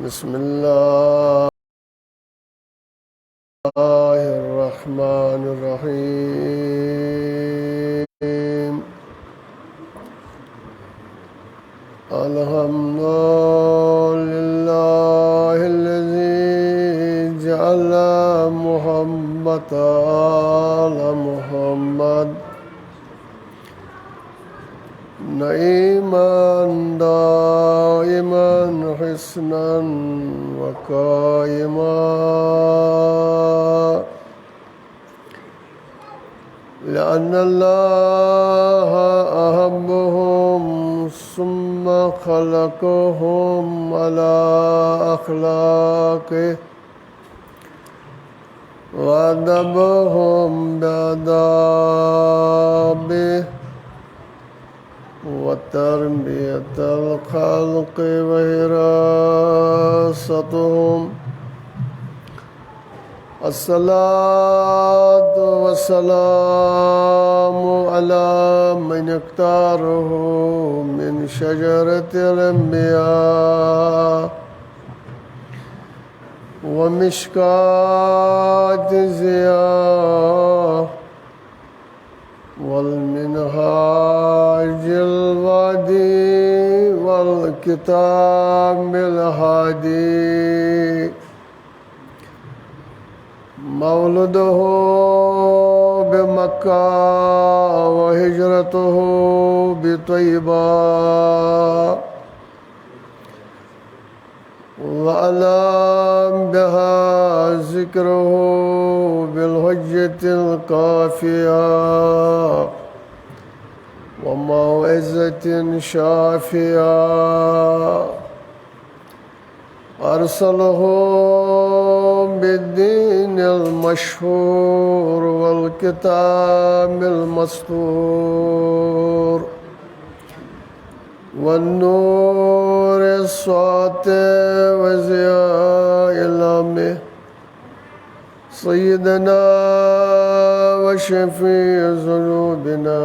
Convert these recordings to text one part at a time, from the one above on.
بسم الله الرحمن الرحيم. الحمد لله الذي جعل محمد آل محمد نعيما دائما حسنا وقائما، لأن الله أحبهم ثم خلقهم على أخلاقه وأدبهم بآدابه وتربية الخلق وحراستهم. الصلاة والسلام على من اختاره من شجرة الأنبياء ومشكاة ضياء والمنهاج الوادي والكتاب الهادي. مولده بمكة وهجرته بطيبة، وألام بها ذكره بالحجة الكافية وموعظة شافية. أرسله بالدين المشهور والكتاب المسطور والنور الساطع وضياء الأمة، سيدنا وشفيع ذنوبنا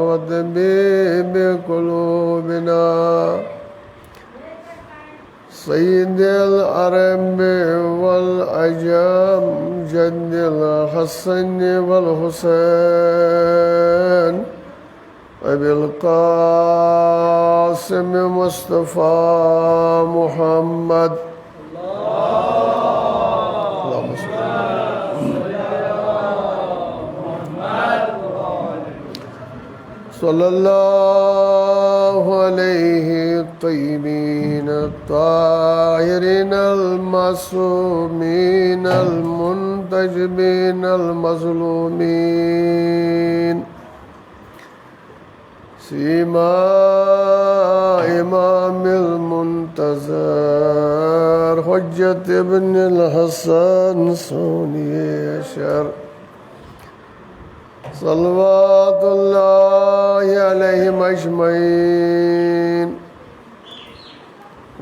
وطبيب قلوبنا، سيد العرب والعجم، جد الحسن والحسين، أبي القاسم مصطفى محمد. اللهم صل صلى الله عليه الطيبين الطاهرين المعصومين المنتجبين المظلومين، سيما إمام المنتظر حجة ابن الحسن سوني أشر، صلوات الله عليهم أجمعين.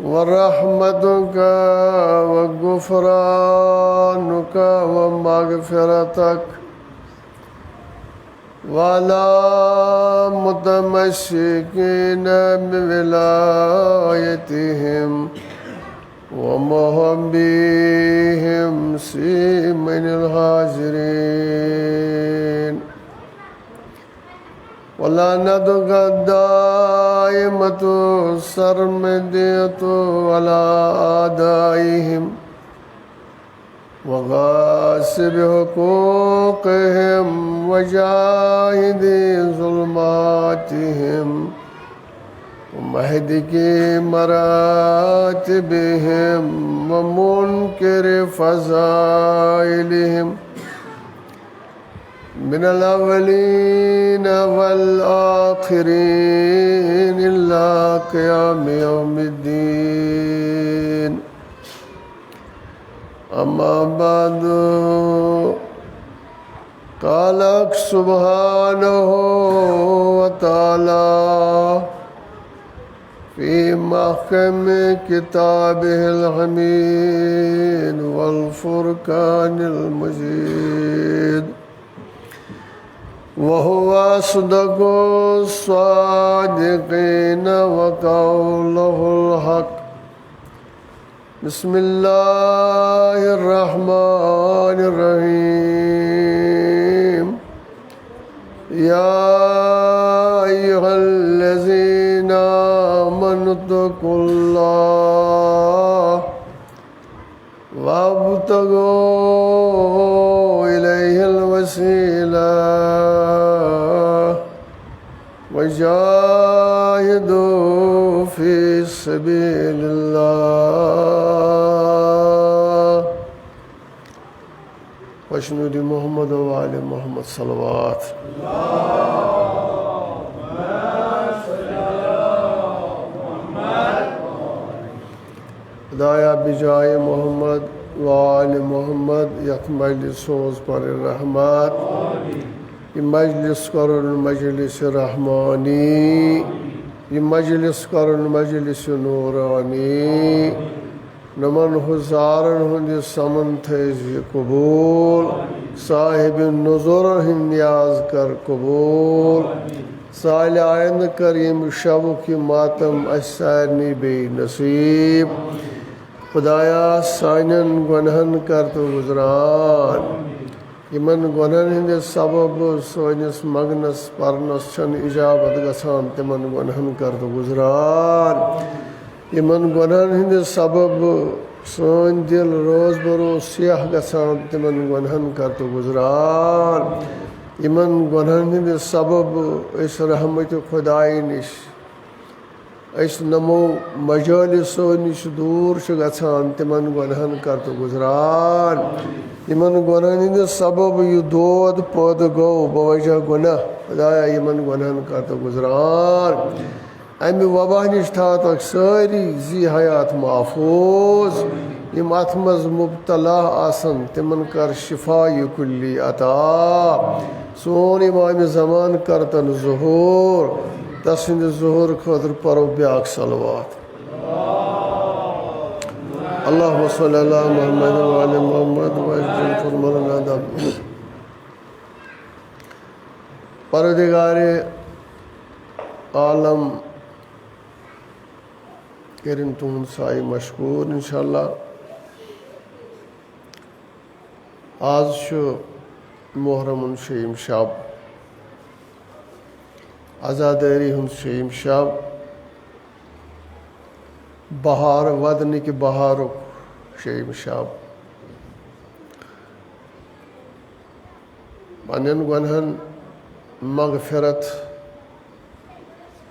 ورحمتك وغفرانك ومغفرتك وعلى متمسكين بولايتهم ومحبيهم سيمن الحاضرين. ولعنتك الدائمة السرمدية على أعدائهم وغاصب حقوقهم وجاهدي ظلماتهم ومهدك مراتبهم ومنكر فضائلهم من الأولين والآخرين إلى قيام يوم الدين. أما بعد، قال سبحانه وتعالى في محكم كتابه الحميد والفرقان المجيد، وهو أصدق الصادقين وقوله الحق، بسم الله الرحمن الرحيم يا أيها الذين آمنوا اتقوا الله وابتغوا إليه الوسيلة وجاهدوا في سبيل الله واشهد محمد وآل محمد صلوات خدایا بجائے محمد وآل محمد یتھ مجلس سوز پر رحمت یہ مجلس کرن مجلس رحمانی یہ مجلس کرن مجلس نورانی نمن حضارن ہند سمن تھیز قبول صاحب نظر ہند نیاز کر قبول سال آئند کریم شب کی ماتم اسارنی بے نصیب خدایا سانن گنہن کر تو گزران یمن گنہن ہند سبب سونس مگنس پرنس چھن اجابت گسان تمن گنہن کر تو گزران یمن گنہن ہند سبب سون دل روز بروز سیاہ گسان تمن گنہن کر تو گزران یمن گنہن ہند سبب اس رحمت خدائی نش اس نمو مجالسو نش دور گژھان تمن گنہن کر تو گزران یمن گنہن ہند سبب یہ دود پود گو بوجہ گناہ خدایا یمن گنہن کر تو گزران امہ وبا نش تھات ساری زی حیات محفوظ یم ات مز مبتلا آسن تمن کر شفا کلی عطا سون امام زمان کرتن ظہور تسند ظہور خاطر پرو بیاک صلوات اللہم صلی اللہ محمد وعلی محمد وعجل فرمانا دم پروردگار عالم کرن تہند سائی مشکور انشاءاللہ آز محرم شیم شب عزاداری ہند شیم شب بہار ودنک بہارک شیم شب پنن گنہن مغفرت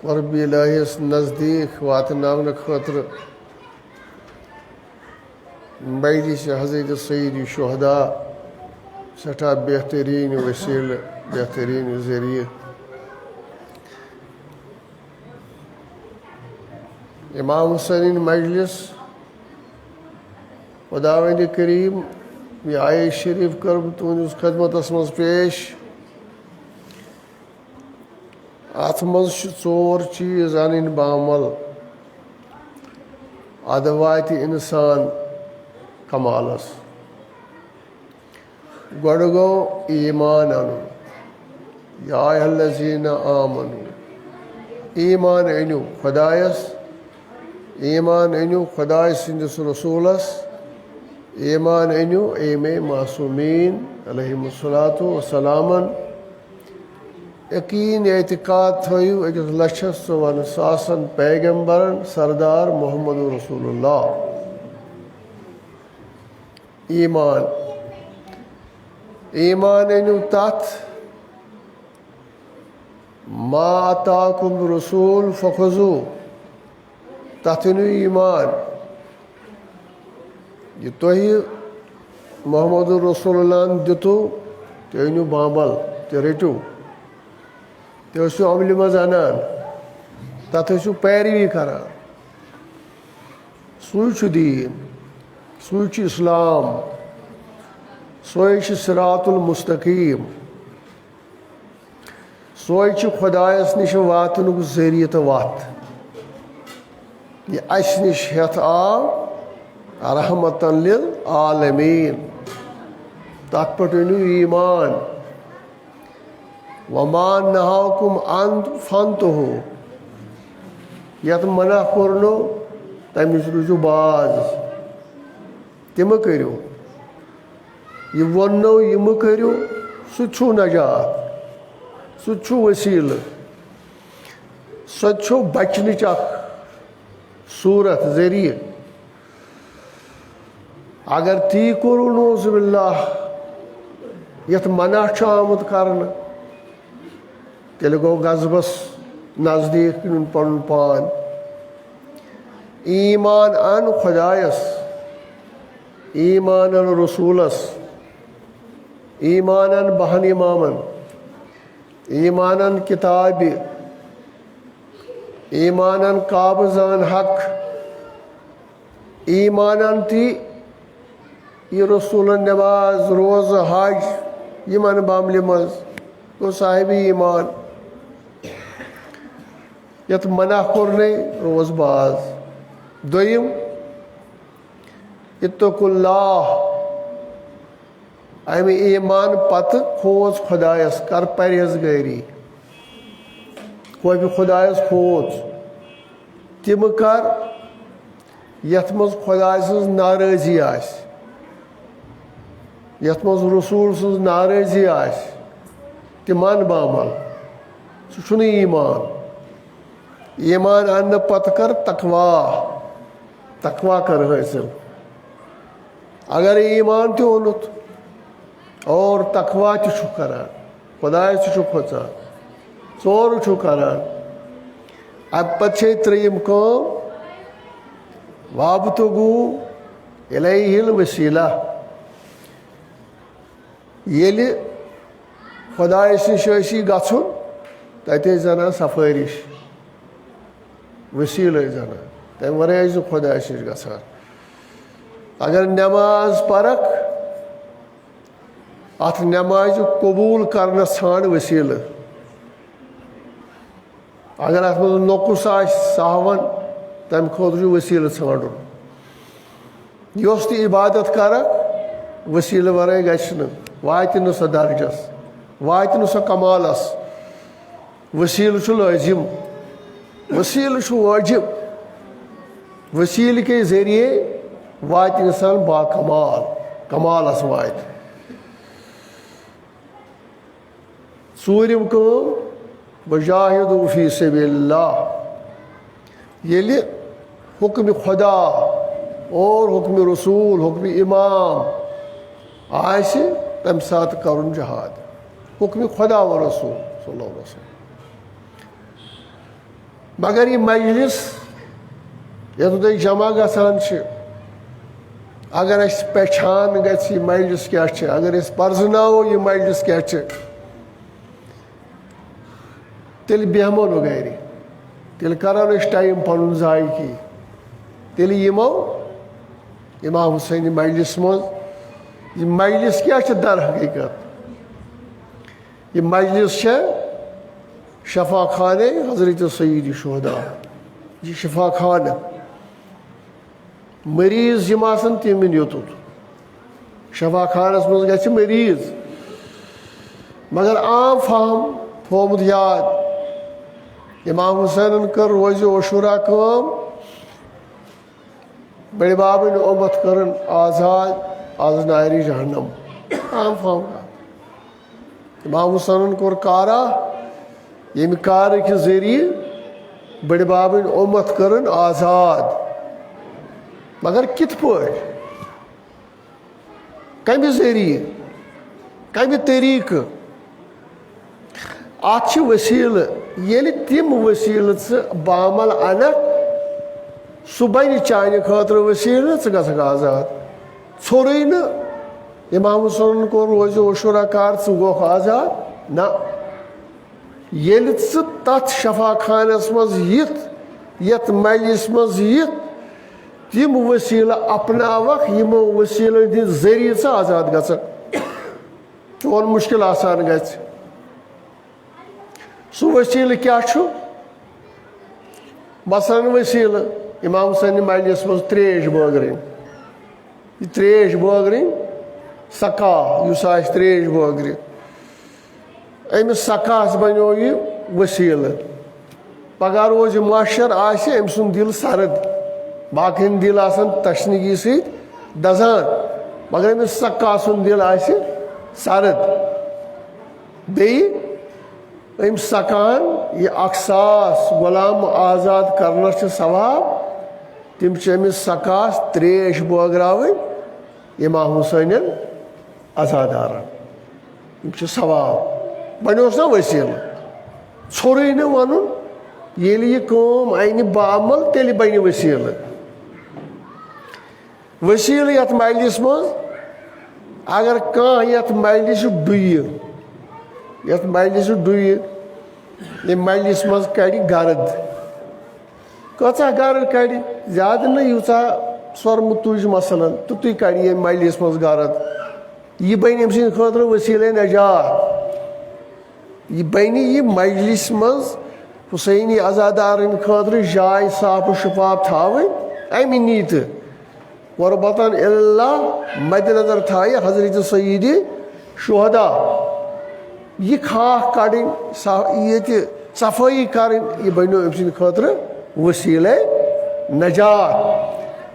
قرب الہیس نزدیک واتناون خاطر مجلس حضرت سید شہداء سٹھا بہترین وسیل بہترین ذریعہ امام حسین مجلس خداوند کریم یہ آیہ شریف کر تہندس خدمتس مز پیش ات مز ژور چیز ان بعمل اد وات انسان کمالس گۄڈٕ گوٚو ایمان انُن یا ایھا الذین آمنو ایمان أنِو خدایس ایمان أنِو خداے سٕنٛدِس رسوٗلس ایمان أنِو اِمے معصوٗمیٖن علیہم الصلاۃ وسلامن یقین اعتقاد تھٲیِو أکِس 154,000 پیغمبرن سردار محمد رسول اللہ ایمان ایمان أنِو تتھ ما آتاکُم رسول فخذوٗ تتھ أنِو ایمان یہ تۄہہِ محمد رسول اللہن دِتوٗ تُہۍ أنِو بعمل تُہۍ رٔٹِو تُہۍ ٲسِو عملہِ منٛز اَنان تتھ ٲسِو پیروی کران سُے چھُ دیٖن سُے چھُ اسلام سوے چھُ صراط المستقیٖم سوے چھُ خۄدایس نِش واتنُک ذٔریعہٕ تہٕ وتھ یہ اَسہِ نِش ہٮ۪تھ آو رحمتن للعالمیٖن تتھ پٮ۪ٹھ أنِو ایمان وما نہاکُم عن فانتہوٗ یتھ منع کوٚرنو تمِچ روٗزِو باز تم کرو یہ ونو یہ کرو سہ نجات سہ وسیل سہ بچنچ صورت ذریعہ اگر تی کرو نوز باللہ یت منع آمت کرنا تیل گو غضبس نزدیک نن پن پان ایمان ان خدایس ایمان ان رسولس ایمان ان بہن امامن ایمان ان کتاب ایمان ان قابضان حق ایمان ان تی یہ رسول نماز روز حج یمن معاملہ مز گو صاحب ایمان یت منع کرنے روز باز دویم اتقوا اللہ امہ ایمان پتہ کھوژ خدایس کر پرہیزگاری خوف خدایس کھوژ تم کر یت مز خدای سٕنٛز ناراضی آسہِ یت مز رسول سٕنٛز ناراضی آسہِ تم ان بعمل سہ چھُنہٕ ایمان ایمان انہ پتہ کر تقوا کر حاصل اگر ایمان تہ اونت اور تقوا تہ کران خدایس تہ کھوژان ژور کران اب پتہ تریم کٲم وابتغوا الیہ الوسیلہ ییٚلہِ خدایس نش گژھُن تتہِ ٲسۍ زنان سفٲرِش وسیلہ ٲسۍ زنان تمہِ ورٲے ٲسۍ نہٕ خدایس نش گژھان اگر نماز پرکھ اتھ نماز قبول کرنس ژھانڈ وسیلہ اگر اتھ منٛز نۄقُص آسہِ سہون تمہِ خٲطرٕ چھُ وسیلہ ژھانڈُن یۄس تہِ عبادت کرکھ وسیلہ ورٲے گژھِ نہٕ واتہِ نہٕ سۄ درجس واتہِ نہٕ سۄ کمالس وسیلہ چھُ لٲزم وسیلہ چھُ واجب وسیلہ کے ذریعے واتہِ انسان با کمالس واتہِ ژوٗرِم کٲم وجاہدوا فی سبیل اللہ ییٚلہِ حکمِ خدا اور حکمِ رسول حکمِ امام آسہِ تمہِ ساتہٕ کرُن جہاد حکمِ خدا و رسول صلی اللہ علیہ وسلم مگر یہ مجلس یتھ تُہۍ جمع گژھان چھِ اگر اَسہِ پہچان گژھِ یہِ مجلس کیٛاہ چھِ اگر أسۍ پرزناوو یہِ مجلس کیٛاہ چھِ تیٚلہِ بیٚہمو نہٕ گرِ تیٚلہِ کرو نہٕ أسۍ ٹایم پنُن ضایہِ کینٛہہ تیٚلہِ یِمو امام حُسینہِ مجلس منٛز یہ مجلس کیا چھِ در حقیقت یہ مجلس چھِ شفا خانہ حضرت سید شہداء یہ شفا خانہ مریض یم آسن تم یِن یوٚتُتھ شفا خانس منٛز گژھِ مریض مگر عام فہم تھومُت یاد امام حسینن کٔر روزِ عاشورہ کٲم بڑِ بابٕنۍ اُمت کٔرٕن آزاد آز نارِ جہنم عام فہم امام حسینن کوٚر کارا ییٚمہِ کارٕ کہِ ذٔریعہٕ بڑِ بابٕنۍ اُمت کٔرٕن آزاد مگر کِتھ پٲٹھۍ کمہِ ذٔریعہٕ کمہِ طریٖقہٕ اتھ چھِ وسیٖلہٕ ییٚلہِ تِم وسیٖلہٕ ژٕ بعمل انکھ سُہ بنہِ چانہِ خٲطرٕ وسیٖلہٕ ژٕ گژھکھ آزاد ژھوٚرُے نہٕ امام حسینن کوٚر روزِ عاشورہ کار ژٕ گوکھ آزاد نہ ییٚلہِ ژٕ تتھ شفا خانس منٛز یِتھ یتھ مجلس منٛز یِتھ تِم وسیٖلہٕ اپناوکھ یِمو وسیٖلو ہٕنٛدِ ذٔریعہٕ ژٕ آزاد گژھکھ چون مُشکل آسان گژھِ سُہ وسیٖلہٕ کیٛاہ چھُ مثلاً وسیٖلہٕ امام حسینہِ مجلس منٛز ترٛیش بٲگرٕنۍ یہ تریش بٲگرٕنۍ سکا یُس آسہِ تریش بٲگرِ أمِس سکاہس بنیو یہِ وسیٖلہٕ پگاہ روزِ یہِ مۄشر آسہِ أمۍ سُنٛد دِل سرد باقین دِل آسان تشنگی سۭتۍ دزان مگر أمِس سکا سُنٛد دِل آسہِ سرد بیٚیہِ أمۍ سکان یہِ اکھ ساس غلام آزاد کرنس چھِ ثواب تِم چھِ أمِس سکاس تریش بٲگراوٕنۍ امام حُسینٮ۪ن عزادارن یِم چھِ ثواب وۄنۍ اوس نا ؤسیٖلہٕ ژھوٚرُے نہٕ وَنُن ییٚلہِ یہِ کٲم اَنہِ بعمل تیٚلہِ بنہِ ؤسیٖلہٕ ؤسیٖلہٕ یتھ مجلِس منٛز اگر کانٛہہ یتھ مجلِسُک ڈُیہِ یتھ مجلِسُک ڈُیہِ ییٚمہِ مجلِس منٛز کڑِ گرد کۭژاہ گرد کڑِ زیادٕ نہٕ ییٖژاہ سۄرمہٕ تُج مثلاً تِتُے کڑِ ییٚمہِ مجلِس منٛز گرد یہِ بنہِ أمۍ سٕنٛدِ خٲطرٕ ؤسیٖلے نجات یہِ بنہِ یہِ مجلِس منٛز حُسینی عزادارن خٲطرٕ جاے صاف و شفاف تھاوٕنۍ امہِ نیٖتہٕ قربتن اللہ مدِ نظر تھایہِ حضرت سیٖدِ شہدا یہِ خاک کڑٕنۍ ییٚتہِ صفٲیی کرٕنۍ یہِ بنیو أمۍ سٕنٛدِ خٲطرٕ ؤسیٖلے نجات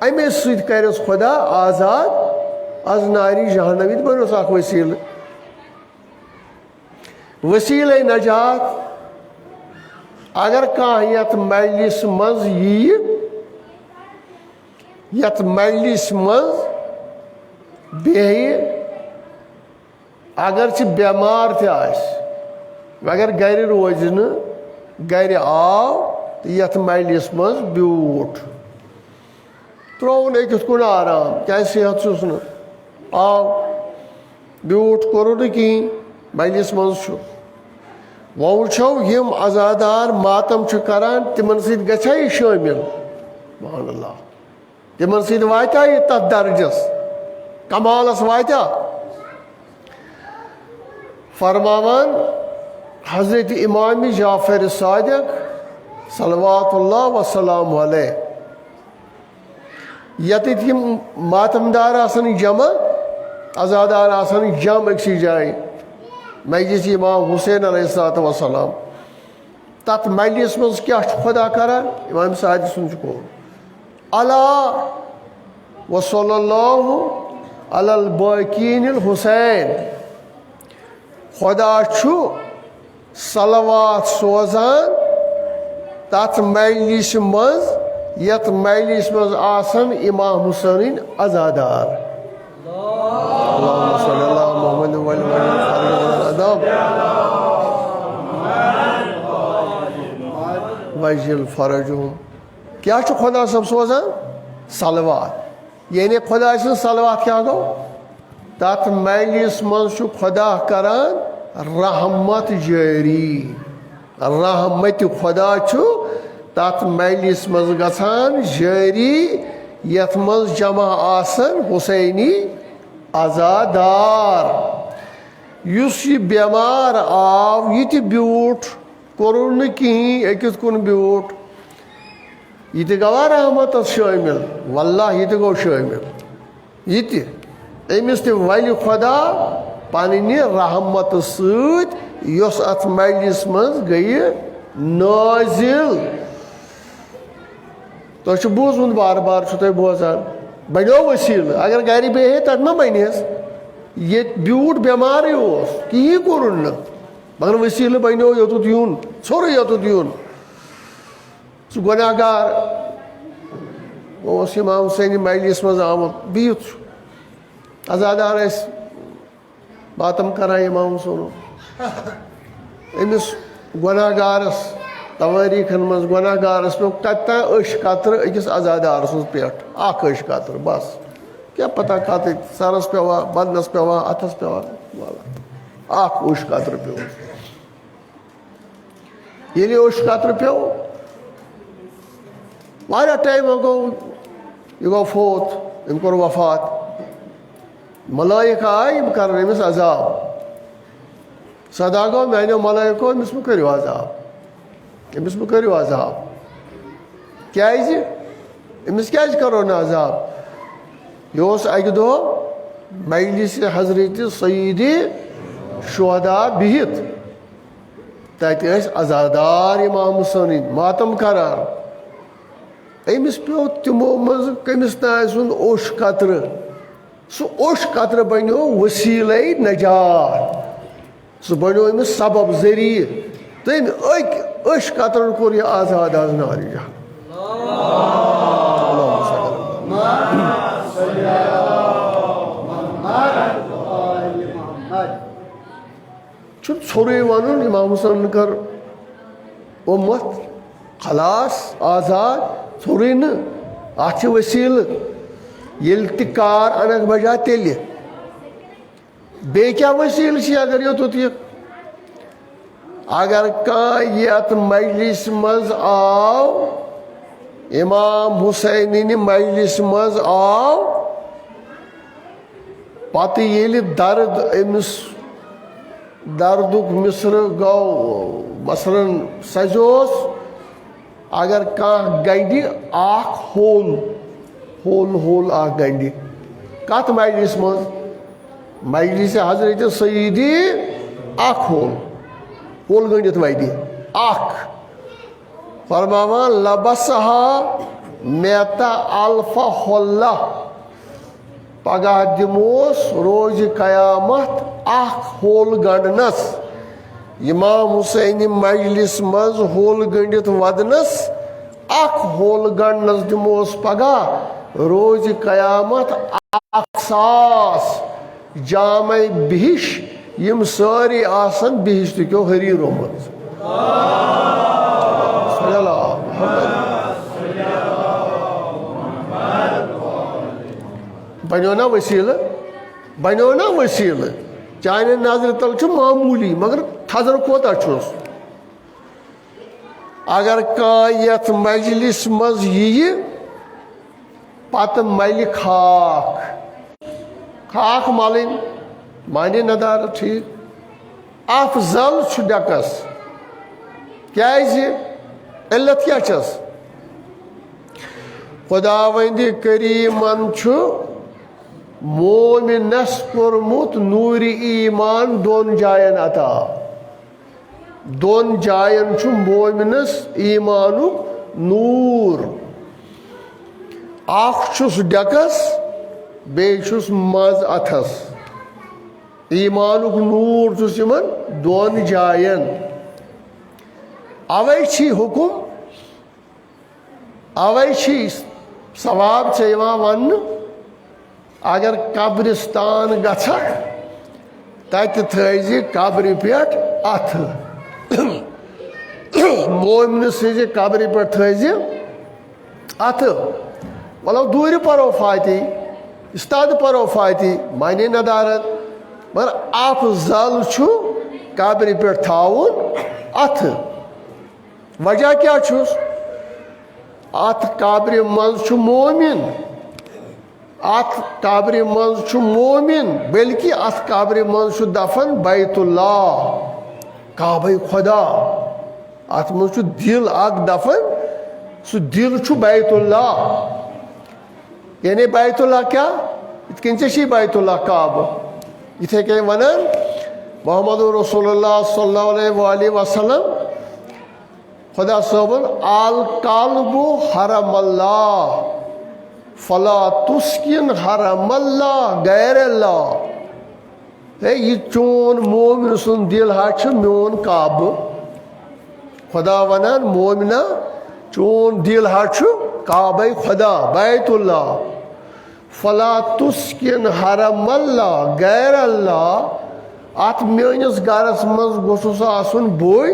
امے سۭتۍ کرٮ۪س خۄدا آزاد از نارِ جہنمی تہِ بنیوس اکھ ؤسیٖلہٕ ؤسیٖلے نجات اگر کانٛہہ یتھ مجلِس منٛز ییہِ یتھ مجلِس منٛز بیٚہہِ اگرچہِ بٮ۪مار تہِ آسہِ مگر گرِ روزِ نہٕ گرِ آو تہٕ یتھ مجلِس منٛز بیوٗٹھ ترٛووُن أکِس کُن آرام کیٛازِ صحت چھُس نہٕ آو بیوٗٹھ کوٚرُن نہٕ کِہیٖنۍ مجلِس منٛز چھُ وۄنۍ وٕچھو یِم عزادار ماتم چھِ کران تِمن سۭتۍ گژھیا یہِ شٲمِل سبحان اللہ تِمن سۭتۍ واتیا یہِ تتھ درجس کمالس واتیا فرماوان حضرت امام جعفر صادق صلوات اللہ وسلام علیہ ییٚتٮ۪تھ یِم ماتمدار آسان جمع عزادار آسان جمع أکسٕے جایہِ مجلس امام حسین علیہ الصلوۃ والسلام تتھ مجلس منٛز کیٛاہ چھُ خۄدا کران امام صادق سُنٛد چھُ قول اللہ وصلی اللہ علی الباقین الحسین خۄدا چھُ صلوات سوزان تتھ مجلسہِ منٛز یتھ مجلس منٛز آسن امام حُسینٕنۍ عزادار اللہُمَّ صلی علی محمد وعلی محمد وجل فرجہم کیٛاہ چھُ خۄدا صٲب سوزان صلوات یعنی خۄدا سٕنٛز صلوات کیٛاہ گوٚو تتھ مجلس منٛز چھُ خۄدا کران رحمت جٲری رحمتِ خۄدا چھُ تتھ مجلس منٛز گژھان جٲری یتھ منٛز جمع آسن حُسینی عزادار یُس یہِ بٮ۪مار آو یہِ تہِ بیوٗٹھ کوٚرُن نہٕ کِہیٖنۍ أکِس کُن بیوٗٹھ یہِ تہِ گوٚوا رحمتس شٲمِل واللہ یہِ تہِ گوٚو شٲمِل یہِ تہِ أمِس تہِ ولہِ خۄدا پننہِ رحمتہٕ سۭتۍ یۄس اتھ مجلس منٛز گٔیہِ نٲزِل تۄہہِ چھُ بوٗزمُت بار بار چھُو تۄہہِ بوزان بنیو ؤسیٖلہٕ اگر گرِ بیٚہہِ ہے تتہِ ما بنہس ییٚتہِ بیوٗٹھ بٮ۪مارٕے اوس کِہیٖنۍ کوٚرُن نہٕ مگر ؤسیٖلہٕ بنیو یوٚتُتھ یُن ژھوٚرُے یوٚتُتھ یُن سُہ گۄناہ گار اوس امام حُسینہِ مجلس منٛز آمُت بِہِتھ چھُ عزادار ٲسۍ ماتم کران امام حُسینُک أمِس گۄناہ گارس توٲریٖخن منٛز گۄناہ گارس پیوٚو کتہِ تام أچھ قطرٕ أکِس عزادار سٕنٛز پٮ۪ٹھ اکھ أچھ قطرٕ بس کیٛاہ پتہ کتٕکۍ سرس پیٚوا بدنس پیٚوا اتھس پیٚوا اکھ اوٚش قطرٕ پیوٚو ییٚلہِ اوٚش قطرٕ پیوٚو واریاہ ٹایمہ گوٚو یہِ گوٚو فوت أمۍ کوٚر وفات ملٲیِک آے یِم کرن أمِس عذاب صدا گوٚو میانیو ملٲیکو أمِس مہٕ کٔرِو عذاب أمِس مہٕ کٔرِو عذاب کیٛازِ أمِس کیٛازِ کرو نہٕ عذاب یہِ اوس اکہِ دۄہ مجلسِ حضرتِ سیٖدِ شہدا بِہِتھ تتہِ ٲسۍ عزادار امام حُسینٕنۍ ماتم کران أمِس پیوٚو تِمو منٛزٕ کٔمِس تانۍ سُنٛد اوٚش قطرٕ سو اوش قطر بنیو وسیلے نجات سو بنیو امس سبب ذریعہ تم اوش قطر کور یہ آزاد از نار جہنم چھُ ژھورُے وَنُن امام حسن کر اُمت خلاص آزاد ژھورُے نہٕ اَتھ چھِ وسیلہٕ ییٚلہِ تہِ کار اَنکھ بجا تیٚلہِ بیٚیہِ کیٛاہ وسیلہٕ چھِ اگر یوٚتُتھ یہِ اگر کانٛہہ یتھ مجلس منٛز آو امام حسینِنہِ مجلس منٛز آو پتہٕ ییٚلہِ درد أمِس دردُک مصرٕ گوٚو مثلاً سجووس اگر کانٛہہ گنڈِ اکھ ہول اکھ گنڈِ کتھ مجلس منٛز مجلس حضرت سیدی اکھ ہول گٔنڈِتھ وَتہِ اکھ فرماوان لبسہا میتا الفا حلہ پگاہ دموس روز قیامت اکھ ہول گنڈنس امام حسین مجلس مز ہول گنڈِتھ ودنس اکھ ہول گنڈنس دموس پگاہ روز قیامت 1,000 جامع بہش یم ساری آسن بہشتکیو حریرو منٛز صلی اللہ بنیو نا وسیلہٕ چانہِ نظرِ تل چھُ معموٗلی مگر تھزر کوتاہ چھُس اگر کانٛہہ یتھ مجلس منٛز یِیہِ پتہٕ ملہِ خاک ملٕنۍ مانے ندار ٹھیک افضل چھُ ڈیکس کیازِ علت کیٛاہ چھس خۄداوندِ کریٖمن چھُ مومنس کوٚرمُت نوٗرِ ایٖمان 2 جاین عطا 2 جاین چھُ مومنس ایٖمانُک نوٗر اکھ چھُس ڈیکس بیٚیہِ چھُس منٛز اتھس ایٖمانُک نوٗر چھُس یِمن 2 جاین اوے چھی حکم اوے چھی ثواب ژےٚ یِوان وننہٕ اگر قبرستان گژھکھ تتہِ تھٲیزِ قبرِ پٮ۪ٹھ اتھٕ مومنہٕ سٕنٛزِ قبرِ پٮ۪ٹھ تھٲیزِ اتھٕ ولو دوٗرِ پرو فاتی استاد پرو فاتی مانے ندارت مگر افضل چھُ قبرِ پٮ۪ٹھ تھاوُن اتھٕ وجہ کیٛاہ چھُس اتھ قبرِ منٛز چھُ مومن اتھ قبرِ منٛز چھُ مومن بلکہِ اتھ قبرِ منٛز چھُ دفن بیت اللہ کعبے خۄدا اتھ منٛز چھُ دِل اکھ دفن سُہ دِل چھُ بیت اللہ یعنی بیت اللہ کیٛاہ یِتھ کٔنۍ ژےٚ چھی بیت اللہ کعبہٕ یِتھے کٔنۍ ونان محمد رسول اللہ صلی اللہ علیہ وسلم خدا صٲبن القلب حرم اللہ فلا تسکن حرم اللہ غیر اللہ ہے یہ چون مومن سن دل ہا میون کعبہ خدا ونان مومنہ چون دل ہا کعبہ خدا بیت اللہ فلا تسکن حرم اللہ غیر اللہ ات میٲنِس گرس منٛز گوٚژھُس آسُن بوے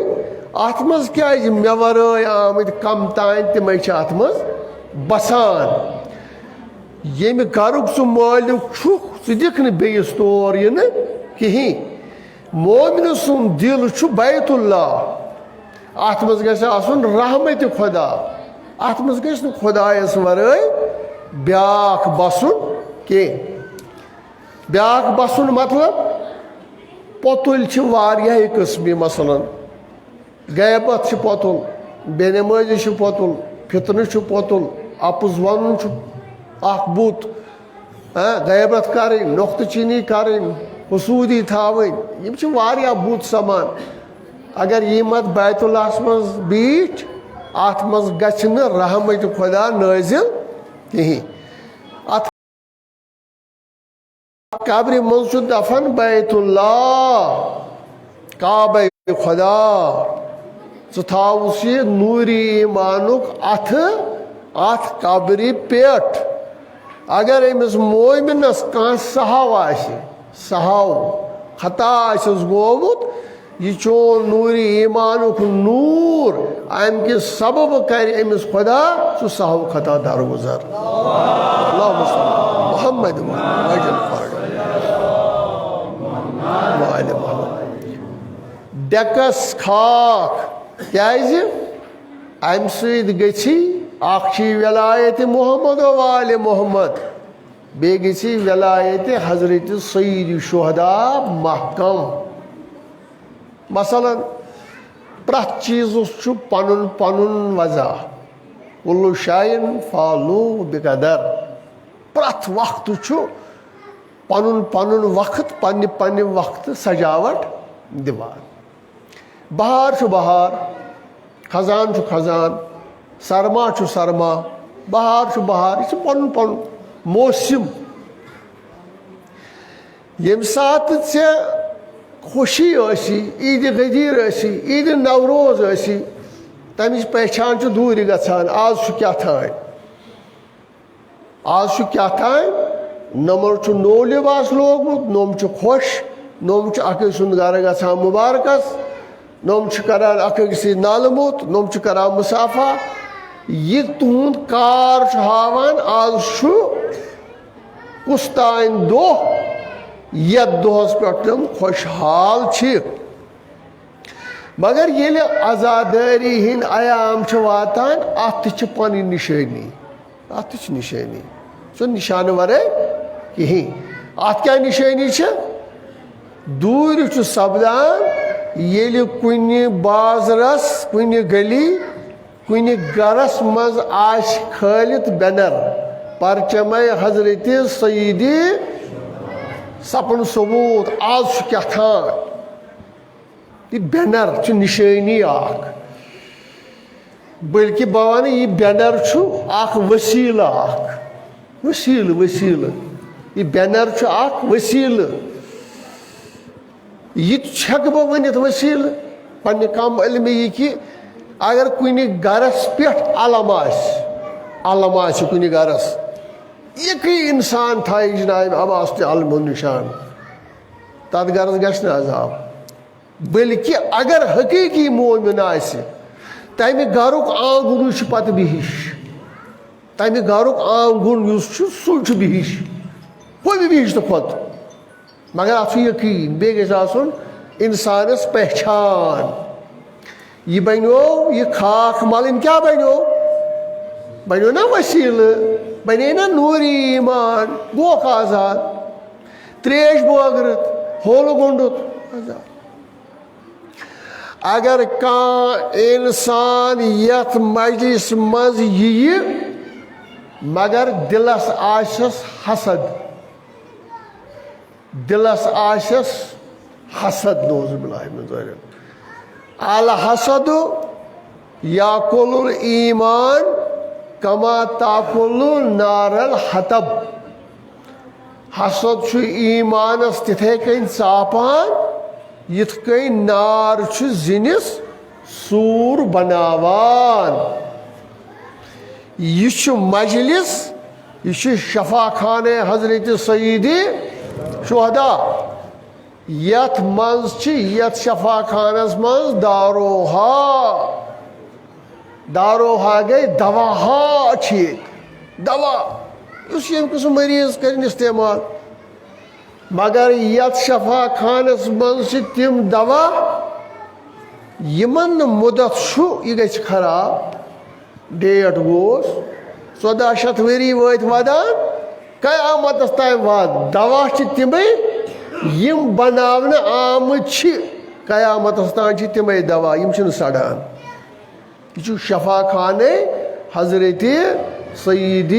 اتھ منٛز کیازِ مےٚ ورٲے آمٕتۍ کم تام تِمے چھِ اتھ منٛز بسان ییٚمہِ گرُک ژٕ مٲلِک چھُکھ ژٕ دِکھ نہٕ بیٚیِس تور یِنہٕ کِہیٖنۍ مومنہٕ سُنٛد دِل چھُ بیت اللہ اتھ منٛز گژھِ آسُن رحمتِ خۄدا اتھ منٛز گژھِ نہٕ خۄدایس ورٲے بیٛاکھ بسُن کینٛہہ بیٛاکھ بسُن مطلب پوٚتُلۍ چھِ واریاہہِ قٕسمہِ مثلاً غیبت چھِ پوٚتُل بے نمٲزی چھِ پوٚتُل فِتنہٕ چھُ پوٚتُل اَپُز وَنُن چھُ اکھ بُت غیبت کرٕنۍ نۄختہٕ چیٖنی کرٕنۍ حسوٗدی تھاوٕنۍ یِم چھِ واریاہ بُت سمان اگر یِم اتھ بیت اللہس منٛز بیٖٹھۍ اتھ منٛز گژھِ نہٕ رحمتِ خۄدا نٲزِل کِہیٖنۍ قبر مز دفن بیت اللہ کعبہ خدا ثاوس یہ نوری ایمانک ات قبر پیٹ اگر امس مومنس کان سہو خطا آسس گومت یہ چون نوری ایمانک نور ام کے سبب کر امس خدا سہ سہو خطا درگزر اللہم صلی محمد وآل محمد ڈیکس خاک کیازِ ام سۭتۍ گژھی اکھ چھ ولایت محمد و آل محمد بیٚیہِ گژھی ولایت حضرت سید شہداء محکم مثلاً پرٛٮ۪تھ چیٖزس چھُ پنُن پنُن وضع کُلُّ شیءٍ فعلوٗ بقدر پرٛٮ۪تھ وقتہٕ چھُ پنُن پنُن وقت پننہِ پننہِ وقتہٕ سجاوٹ دِوان بہار چھُ بہار خزان چھُ خزان سرما چھُ سرما بہار چھُ بہار یہِ چھُ پنُن پنُن موسم ییٚمہِ ساتہٕ ژےٚ خوشی ٲسی عیٖدِ غدیٖر ٲسی عیٖدِ نوروز ٲسی تمِچ پہچان چھِ دوٗرِ گژھان آز چھُ کیٛاہ تانۍ نوٚمن چھُ نوٚو لباس لوگمُت نوٚم چھُ خۄش نوٚم چھُ اکھ أکۍ سُنٛد گرٕ گژھان مُبارکس نوٚم چھُ کران اکھ أکۍ سۭتۍ نالہٕ موٚت نوٚم چھُ کران مُسافہ یہ تُہُنٛد کار چھُ ہاوان آز چھُ کُس تانۍ دۄہ یتھ دۄہس پٮ۪ٹھ تِم خۄشحال چھِ مگر ییٚلہِ عزادٲری ہٕنٛدۍ ایام چھِ واتان اتھ تہِ چھِ پنٕنۍ نِشٲنی اتھ تہِ چھِ نِشٲنی سُہ نِشانہٕ ورٲے کِہیٖنۍ اتھ کیٛاہ نِشٲنی چھِ دوٗرِ چھُ سپدان ییٚلہِ کُنہِ بازرس کُنہِ گلی کُنہِ گرس منٛز آسہِ کھٲلِتھ بینر پرچمے حضرت سید سپن ثبوت آز چھُ کیٛاہ تھان یہِ بینر چھُ نِشٲنی اکھ بٔلکہِ بہٕ ونہٕ یہِ بینر چھُ اکھ ؤسیٖلہٕ اکھ ؤسیٖلہٕ یہِ بینر چھُ اکھ ؤسیٖلہٕ یہِ تہِ ہٮ۪کہٕ بہٕ ؤنِتھ ؤسیٖلہٕ پننہِ کم علمہِ یہِ کہِ اگر کُنہِ گرس پٮ۪ٹھ علم آسہِ کُنہِ گرس یِکٕے انسان تھایہِ جناب عباس تہِ علمہِ ہُنٛد نِشان تتھ گرس گژھِ نہٕ عذاب بٔلکہِ اگر حقیٖقی مومِن آسہِ تمہِ گرُک آنگنٕے چھُ پتہٕ بِہِش تمہِ گرُک آنگُن یُس چھُ سُہ چھُ بِہِش ہُمہِ بِہِشتہٕ کھۄتہٕ مگر اتھ چھُ یقیٖن بیٚیہِ گژھِ آسُن انسانس پہچان یہ بنیو یہ خاک ملٕنۍ کیٛاہ بنیو نا ؤسیٖلہٕ بنے نا نوٗری ایمان گوکھ آزاد تریش بٲگرِتھ ہول گوٚنڈُت آزاد اگر کانٛہہ اِنسان یتھ مجلس منٛز یِیہِ مگر دلس آسٮ۪س حسد نعوذ باللہ من ذالک الحسد یاکل الایمان کما تاکل نار الحطب حسد چھُ ایمانس تِتھے کٔنۍ ژاپان یِتھ کٔنۍ نار چھُ زِنِس سوٗر بناوان یہ چھُ مجلس یہ چھُ شفا خانہ حضرت سید شہداء یتھ منٛز چھِ یتھ شفا خانس منٛز داروہا گٔے دواہا چھِ ییٚتہِ دوا یُس ییٚمہِ قٕسمہٕ مریض کٔرِنۍ استعمال مگر یتھ شفا خانس منٛز چھِ تِم دوا یِمن نہٕ مُدت چھُ یہِ گژھِ خراب ڈیٹ گوس 1400 ؤری وٲتۍ ودان قیامتس تام وات دوا چھِ تِمے یِم بناونہٕ آمٕتۍ چھِ قیامتس تام چھِ تِمے دوا یِم چھِنہٕ سڑان یہ چھُ شفا خانہ حضرت سید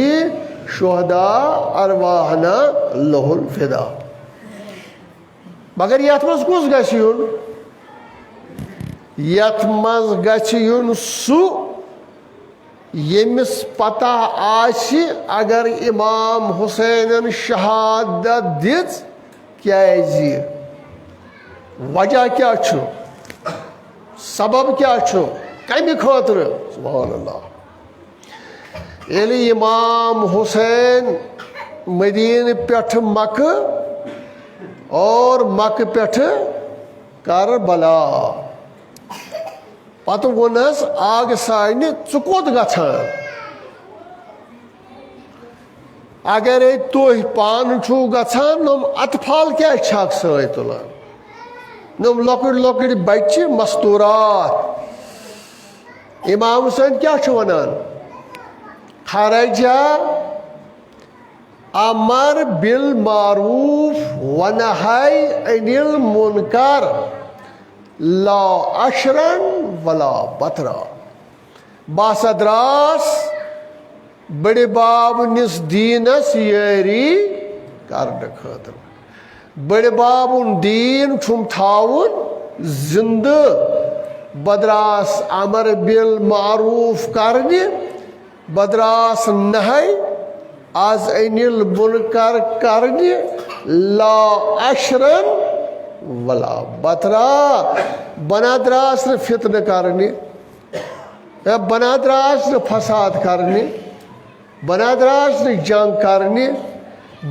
شہداء ارواحنا لہ الفدا مگر یتھ منٛز کُس گژھِ یُن یتھ منٛز گژھِ یُن سُہ ییٚمِس پتہ آسہِ اگر امام حُسینن شہادت دِژ کیازِ وجہ کیٛاہ چھُ سبب کیٛاہ چھُ کمہِ خٲطرٕ سبحان اللہ ییٚلہِ امام حُسین مدیٖنہٕ پٮ۪ٹھٕ مکہٕ اور مکہٕ پٮ۪ٹھٕ کربلا پتہٕ ووٚنہس آگہٕ سانہِ ژٕ کوٚت گژھان اگرے تُہۍ پانہٕ چھُو گژھان نۄم اطفال کیٛازِ چھکھ سۭتۍ تُلان نۄم لۄکٕٹۍ لۄکٕٹۍ بچہِ مستوٗرات امام حُسین کیٛاہ چھُ ونان خرجا امر بالمعروف ونہی عن المنکر لا عشرن ولا بطرا بہٕ ہسا دراس بڑِ بابنِس دیٖنس یٲری کرنہٕ خٲطرٕ بڑِ بابُن دیٖن چھُم تھاوُن زندٕ بہٕ دراس امر بالمعروف کرنہِ بہٕ دراس نہی از عن المنکر کرنہِ لا عشرن ولا بطرا بہٕ نہ دراس نہٕ فتنہٕ کرنہِ بہٕ نہ دراس نہٕ فساد کرنہِ بہٕ نہ دراس نہٕ جنگ کرنہِ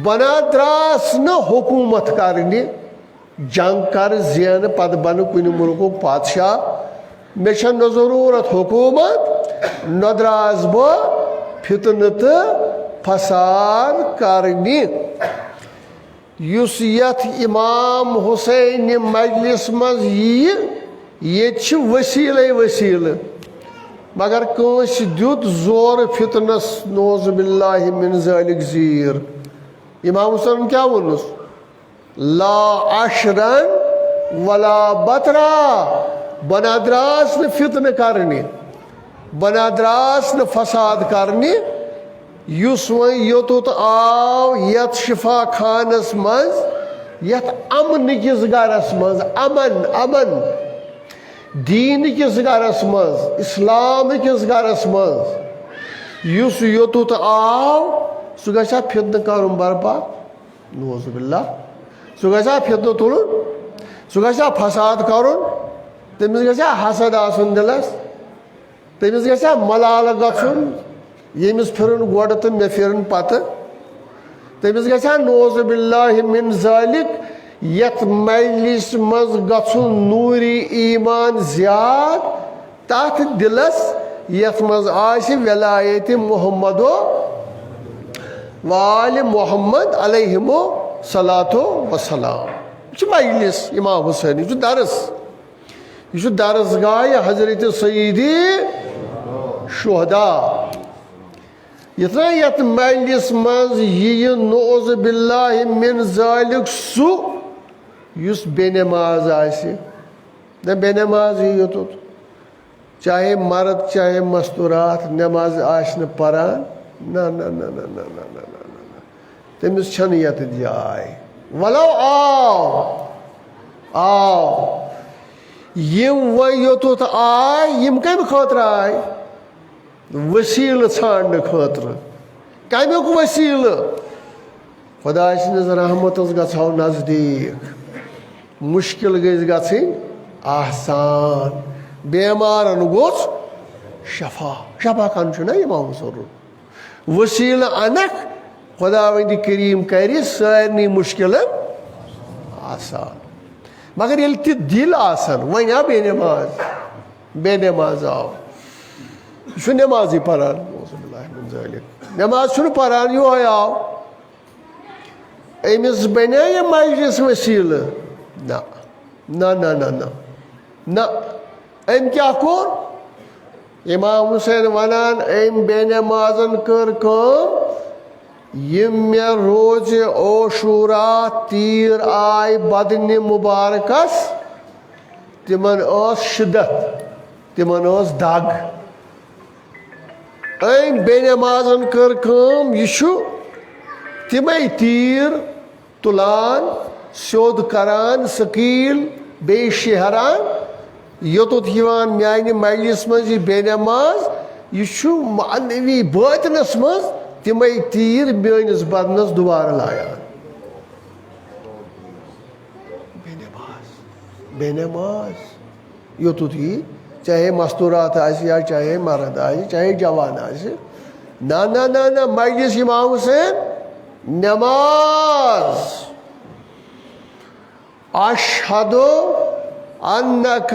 بہٕ نہ دراس نہٕ حکوٗمت کرنہِ جنگ کرٕ زینہٕ پتہٕ بنہٕ کُنہِ مُلکُک بادشاہ مےٚ چھےٚ نہٕ ضروٗرت حکوٗمت نہ دراس بہٕ فتنہٕ تہٕ فساد کرنہِ یُس یتھ امام حُسینہِ مجلس منٛز ییہِ ییٚتہِ چھِ ؤسیٖلے ؤسیٖلہٕ مگر کٲنٛسہِ دیُت زورٕ فتنس نعوذ باللہ من ذالک زیٖر امام حُسینن کیٛاہ ووٚنُس لا عشرن ولا بطرا بہٕ نہ دراس نہٕ فتنہٕ کرنہِ بہٕ نہ دراس نہٕ فساد کرنہِ یُس وۄنۍ یوٚتُتھ آو یتھ شفا خانس منٛز یتھ امنہٕ کِس گرس منٛز امن دیٖنہٕ کِس گرس منٛز اسلام کِس گرس منٛز یُس یوٚتُتھ آو سُہ گژھِ فتنہٕ کرُن برپا نعوذ باللہ سُہ گژھِ فتنہٕ تُلُن سُہ گژھِ فساد کرُن تٔمِس گژھِ حسد آسُن دِلس تٔمِس گژھِ ملالہٕ گژھُن ییٚمِس پھِرُن گۄڈٕ تہٕ مےٚ پھِرُن پتہٕ تٔمِس گژھِ نعوذ باللہ من ذالک یتھ مجلس منٛز گژھُن نوٗری ایمان زیاد تتھ دِلس یتھ منٛز آسہِ ولایتِ محمدو وآلِ محمد علیہمو صلاتُ وسلام یہِ چھُ مجلس امام حُسین یہِ چھُ درس یہ درس گاہ حضرت سیدی شہدا یتھ یتھ مجلس مز یہ نعوذ باللہ من ذالک سو یس بے نماز آسہِ نہ بے نماز یوتت چاہے مرد چاہے مستورات نماز آسہِ نہٕ پران نہ نہ نہ نہ نہ نہ نہ نہ تٔمِس چھنہٕ یتھ جاے ولو آو یم و یوتت آے یم کمہِ خٲطرٕ آے وسیٖلہٕ ژھانڈنہٕ خٲطرٕ کمیُک وسیٖلہٕ خۄداے سٕنٛدِس رحمتس گژھو نزدیٖک مُشکل گژھِ گژھٕنۍ آسان بیمارن گوٚژھ شفا کن چھُ نا امام ضروٗر وسیٖلہٕ انکھ خۄدا وندِ کریم کرِ سارنٕے مُشکلن آسان مگر ییٚلہِ تہِ دِل آسن وۄنۍ آو بے نماز آو یہِ چھُ نٮ۪مازٕے پران نٮ۪ماز چھُنہٕ پران یِہوے آو أمِس بنے یہِ مجلس وسیٖلہٕ نہ نہ نہ نہ نہ نہ أمۍ کیٛاہ کوٚر امام حُسین ونان أمۍ بے نٮ۪مازن کٔر کٲم یِم مےٚ روزِ عاشوٗرا تیٖر آے بدنہِ مُبارکس تِمن ٲس شِدت تِمن ٲس دگ أمۍ بے نٮ۪مازن کٔر کٲم یہِ چھُ تِمے تیٖر تُلان سیوٚد کران سکیٖل بیٚیہِ شیہران یوٚتُتھ یِوان میانہِ مجلس منٛز یہِ بے نٮ۪ماز یہ معنوی باطنس مز تمے تیر میٲنِس بدنس دوبارٕ لایان بے نماز یوتُت یی چاہے مستورات آسہِ یا چاہے مرد آسہِ چاہے جوان آسہِ نہ مجلس امام حسین نماز اشہد انک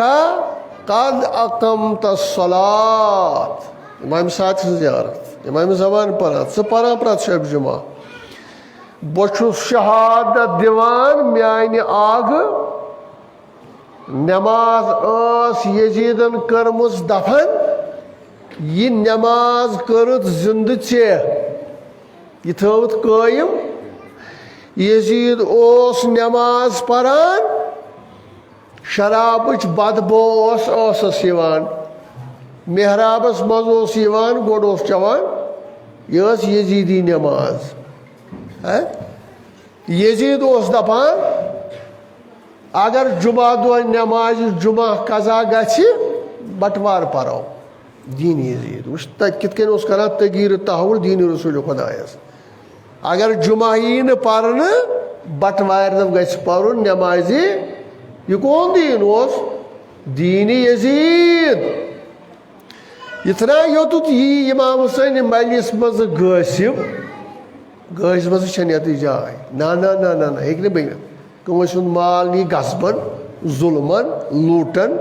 قد اقمت الصلاۃ امام ساتھ سے زیارت امام زمان پران ژٕ پران پرٛٮ۪تھ شب جمعہ بہٕ چھُس شہادت دِوان میانہِ آگہٕ نماز ٲس یزیٖدن کٔرمٕژ دفن یہ نماز کٔرٕتھ زندٕ ژےٚ یہ تھٲوٕتھ قٲیِم یزیٖد اوس نماز پران شرابٕچ بدبو ٲسس یِوان محرابس منٛز اوس یِوان گۄڈٕ اوس چٮ۪وان یہِ ٲس یزیٖدی نماز یزیٖد اوس دپان اگر جمعہ دۄہ نمازِ جمعہ قضا گژھِ بٹوار پرو دین یزیٖد وٕچھ تتہِ کِتھ کٔنۍ اوس کران تغیٖر تحوُل دیٖنِ رسوٗلِ خۄدایس اگر جمعہ یی نہٕ پرنہٕ بٹوارِ دۄہ گژھِ پرُن نمازِ یہ کون دین اوس دین یزیٖد یِتھنا یوٚتُتھ یی امام حسین مجلس منٛز گٲسِو منٛز چھنہٕ یتٕچ جاے نہ ہیٚکہِ نہٕ بٔنِتھ کٲنٛسہِ ہُنٛد مال نی غصبن ظُلمن لوٗٹن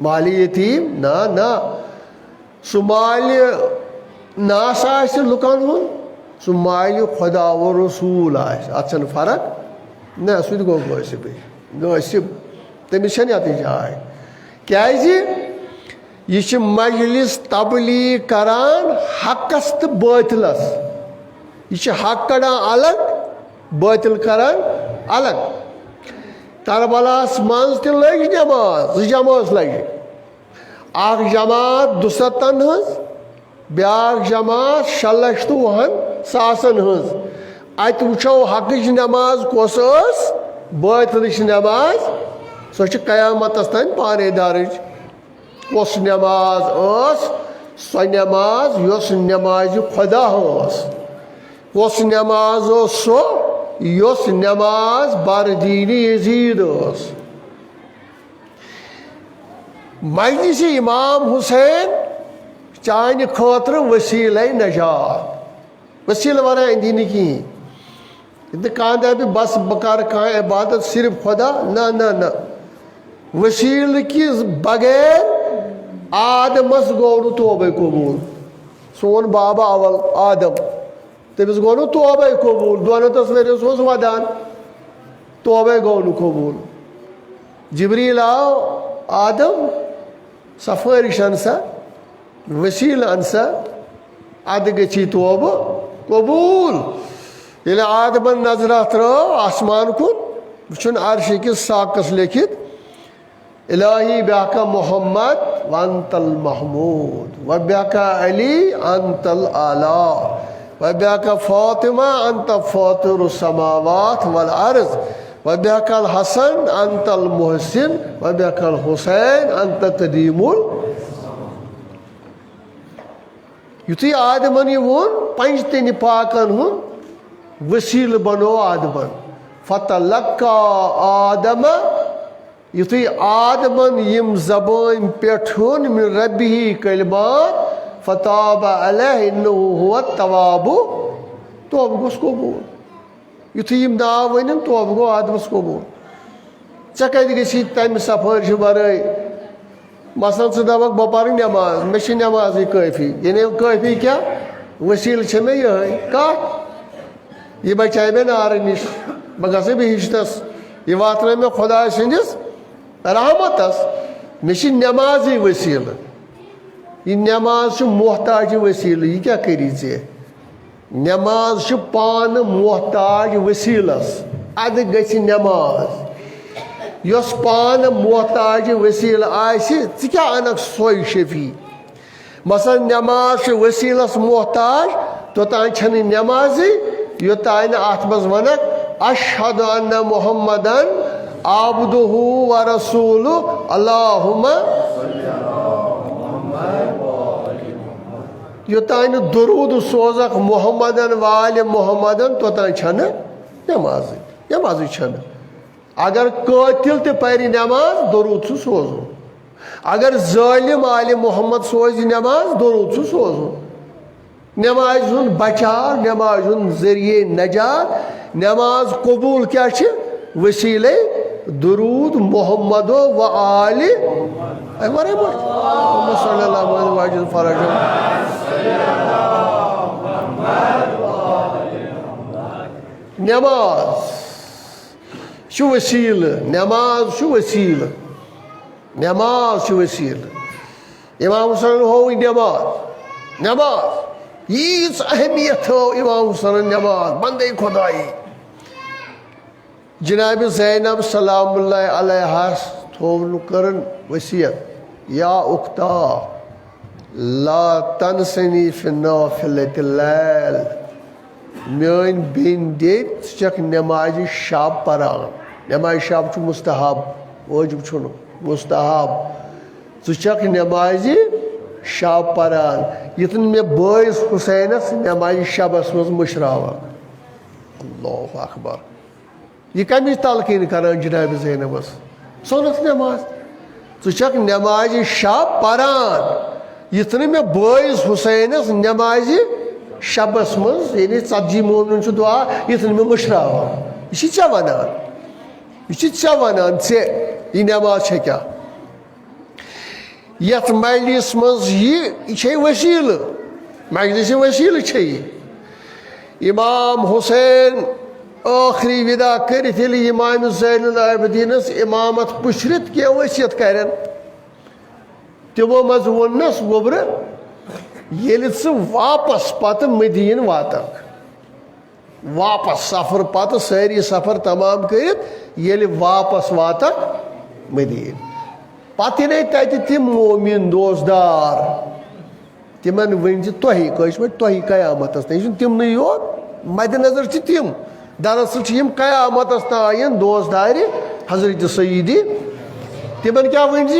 مالہِ یتیٖم نہ سُہ مالہِ ناس آسہِ لُکن ہُنٛد سُہ مالہِ خۄدا و رسوٗل آسہِ اتھ چھنہٕ فرق نہ سُہ تہِ گوٚو غٲصِب تٔمِس چھنہٕ یتٕچ جاے کیازِ یہ چھِ مجلس تبلیغ کران حقس تہٕ باطلس یہ چھِ حق کڑان الگ باطل کران الگ کربلاہس منٛز تہِ لٔگۍ نٮ۪ماز 2 جمٲژ لگہِ اکھ جماعت 200 ہٕنٛز بیٛاکھ جماعت 6,20,000 ہٕنٛز اتہِ وٕچھو حقٕچ نٮ۪ماز کۄس ٲس باطلٕچ نٮ۪ماز سۄ چھِ قیامتس تانۍ پانے درٕج کۄس نٮ۪ماز ٲس سۄ نٮ۪ماز یۄس نٮ۪مازِ خۄدا ٲس کۄس نٮ۪ماز ٲس سۄ یۄس نٮ۪ماز بردیٖنِ یزیٖد ٲس مجلس امام حسین چانہِ خٲطرٕ ؤسیٖلے نجات ؤسیٖلہٕ ورٲے اندی نہٕ کِہیٖنۍ نہٕ کانٛہہ دپہِ بس بہٕ کرٕ کانٛہہ عبادت صرف خۄدا نہ ؤسیٖلہٕ کہِ بغیر آدمس گوٚو نہٕ توبے قبوٗل سون بابا اول آدم تٔمِس گوٚو نہٕ توبے قبوٗل 32 ؤرِیَس اوس ودان توبے گوٚو نہٕ قبوٗل جبریٖل آو آدم سفٲرِش ان سا ؤسیٖلہٕ ان سا ادٕ گٔژھی توبہٕ قبوٗل ییٚلہِ آدمن نظرا ترٲو آسمان کُن وٕچھُن عرشہِ کِس ساقس لیکھِتھ الہی بیاکا محمد وانت المحمود و بیاکا علی انت الاعلیٰ و بیاکا فاطمہ انت فاطر السماوات والارض و بیاکا الحسن انت المحسن و بیاکا الحسین انت قدیم یُتھُے آدمن یہِ ووٚن پنجتنہِ پاکن ہُنٛد ؤسیٖلہٕ بنوو آدمن فتلقا آدم یُتھُے آدمن یِم زبٲنۍ پٮ۪ٹھ ہیوٚن من ربِّہِ کلمات فتاب علیہ انہ هو التواب توبہٕ گوٚژھ قبوٗل یُتھُے یِم ناو ؤنِن توبہٕ گوٚو آدمس قبوٗل ژےٚ کتہِ گژھی تمہِ سفٲرشہِ ورٲے مثلاً ژٕ دپکھ بہٕ پرٕ نٮ۪ماز مےٚ چھِ نٮ۪مازٕے کٲفی یعنی کٲفی کیٛاہ ؤسیٖلہٕ چھےٚ مےٚ یِہٕے کتھ یہِ بچاے مےٚ نارٕ نِش بہٕ گژھٕ بہشتس یہِ واتنٲے مےٚ خۄداے سٕنٛدِس رحمتس مےٚ چھِ نٮ۪مازٕے ؤسیٖلہٕ یہِ نٮ۪ماز چھِ محتاجہِ ؤسیٖلہٕ یہِ کیٛاہ کٔری ژےٚ نٮ۪ماز چھِ پانہٕ محتاج ؤسیٖلس ادٕ گژھِ نٮ۪ماز یۄس پانہٕ محتاجہِ ؤسیٖلہٕ آسہِ ژٕ کیٛاہ انکھ سۄے شفیع مثلاً نٮ۪ماز چھِ ؤسیٖلس محتاج توٚتانۍ چھنہٕ نٮ۪مازٕے یوٚتانۍ نہٕ اتھ منٛز ونکھ اشہد ان محمدن عبدہ و رسولہ اللہُمہ یوتان درود سوزک محمدن وال محمدن توتان چھن نماز چھن اگر قاتل تہ پری نماز درود سوزن اگر ظالم آل محمد سوز نماز درود سوزن نماز ہند بچاو نماز ہند ذریعہ نجات نماز قبول کیا وسیلے درود محمد و آل محمد صلی اللہ علیہ وسلم نماز وسیل نماز وسیل نماز وسیل امام حسین ہو نماز ییژ اہمیت ہو امام حسین نماز بندے خدائی جناب زینب سلام اللہ علیہ تھو کرن وصیت یا اختا لا تنسنی فی نافلۃ اللیل میٲنۍ بیٚنہِ دِتھ ژٕ چھکھ نمازِ شب پران نمازِ شب چھُ مستحب واجب چھُنہٕ مستحب ژٕ چھکھ نمازِ شب پران یتن مےٚ بٲیِس حُسینس نمازِ شبس منٛز مٔشراوان اللہ اکبر یہ کمچ تلقین کران جناب زینبس سونس نماز ژٕ چھکھ نمازِ شب پران یتن مےٚ بٲیِس حُسینس نمازِ شبس مز یعنی ژتجی مومنن چھُ دعا یتن مےٚ مٔشراوان یہ چھ ژےٚ ونان ژےٚ یہ نماز چھےٚ کیٛاہ یتھ مجلس مز یہ چھے وسیلہٕ مجلس وسیلہٕ چھے یہ امام حسین آخری ودا کرت ییٚلہِ امام زین العابدینس امامت پُشرِتھ کینٛہہ ؤسیت کرن تمو مز ووننس ووبرٕ ییٚلہِ ژٕ واپس پتہٕ مدیٖن واتکھ واپس سفر پتہٕ سٲری سفر تمام کٔرِتھ ییٚلہِ واپس واتکھ مدیٖن پتہٕ یِنے تتہِ تِم مومِن دوستدار تِمن ؤنزِ تۄہہِ کٲشِر پٲٹھۍ تۄہہِ قیامتس تام یہِ چھُنہٕ تِمنٕے یوت مدِ نظر چھِ تِم دراصل چھِ یِم قیامتس تام دوستدارِ حضرت سیدی تِمن کیٛاہ ؤنزِ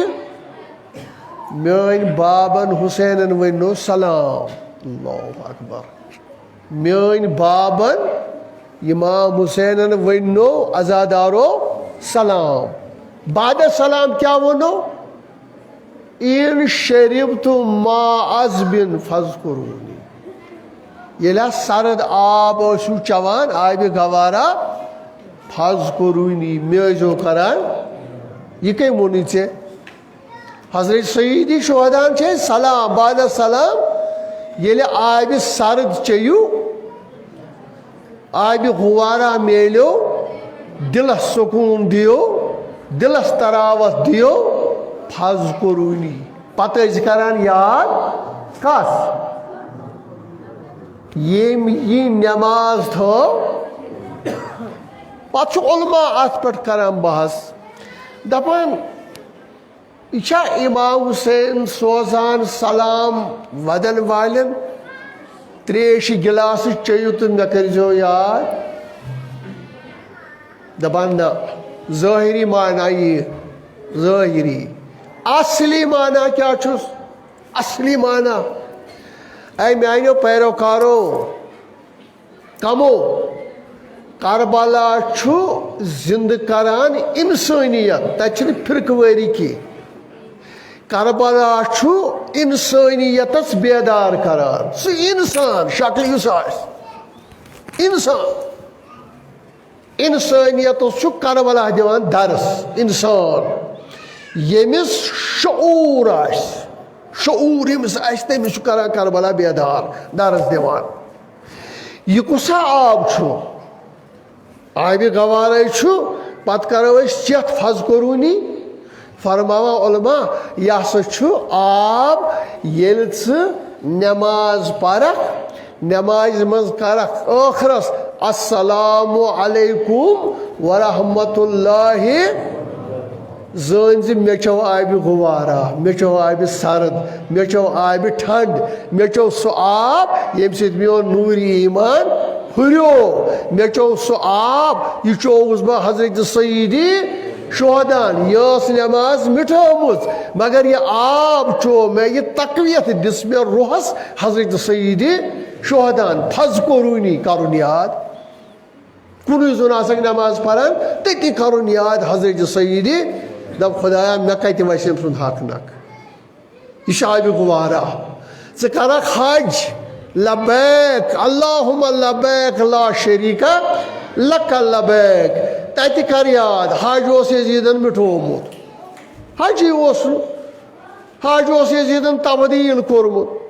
میٲنۍ بابن حُسینن ؤنو سلام اللہ اکبر میٲنۍ بابن امام حُسینن ؤنو عزادارو سلام بعد سلام کیا ونو ان شربتم ما عذبن فاذکرونی ییٚلہِ سرد آب ٲسِو چٮ۪وان آبِ گوارا فاذکرونی مےٚ ٲسۍزیو کران یہِ کٔمۍ ووٚنُے ژےٚ حضرت سیدی شہدان چھِ سلام بعد سلام ییٚلہِ آبِ سرد چیٚیِو آبِ غوارا میلیو دلس سکوٗن دِیو دلس تراوت دیو فاذکرونی پتہٕ ٲسۍ کران یاد کس ییٚمۍ یہِ نٮ۪ماز تھٲو پتہٕ چھُ علما اتھ پٮ۪ٹھ کران بحث دپان یہِ چھا امام حُسین سوزان سلام ودن والٮ۪ن تریشہِ گِلاسہٕ چیٚیِو تہٕ مےٚ کٔرۍزیو یاد دپان نہ ظٲہری معنی یہ ظٲہری اصلی معنی کیا چھُس اصلی معنی اے میانیو پیروکارو کمو کربلا چھُ زندٕ کران انسٲنیت تتہِ چھنہٕ فرقہٕ کینٛہہ کربلا چھُ انسٲنیتس بیدار کران سُہ انسان شکل یُس آسہِ انسان انسانیتس چھُ کربلا دِوان درس انسان ییٚمِس شعوٗر آسہِ شعوٗر ییٚمِس آسہِ تٔمِس چھُ کران کربلا بیدار درس دِوان یہِ کُسا آب چھُ آبِ گوارے چھُ پتہٕ کرو أسۍ چٮ۪تھ فاذکرونی فرماوان علما یہِ ہسا چھُ آب ییٚلہِ ژٕ نٮ۪ماز پرکھ نٮ۪مازِ منٛز کرکھ ٲخرس السلام علیکم ورحمۃ اللہ زٲنۍ زِ مےٚ چٮ۪و آبِ غوارا مےٚ چٮ۪و آبِ سرد مےٚ چٮ۪و آبِ ٹھنڈ مےٚ چٮ۪و سُہ آب ییٚمہِ سۭتۍ میون نوٗری ایمان ہُریو مےٚ چٮ۪و سُہ آب یہِ چووُس بہٕ حضرت سیدی شہدان یہ نماز مٹھومت مگر یہ آب چو میں یہ تقویت دس میں روحس حضرت سیدی شہدان فذکرونی کرن یاد کنوی زن آسک نماز پران تتی کرن یاد حضرت سیدی دب خدایا میں کتی ویسیم سن حق نک یہ شعب گوارا ذکرک حج لبیک اللہم لبیک لا شریکہ لک لبیک تتی کر یاد حج اس یزیدن مٹھومت حجی حج اس یزیدن تبدیل کورمت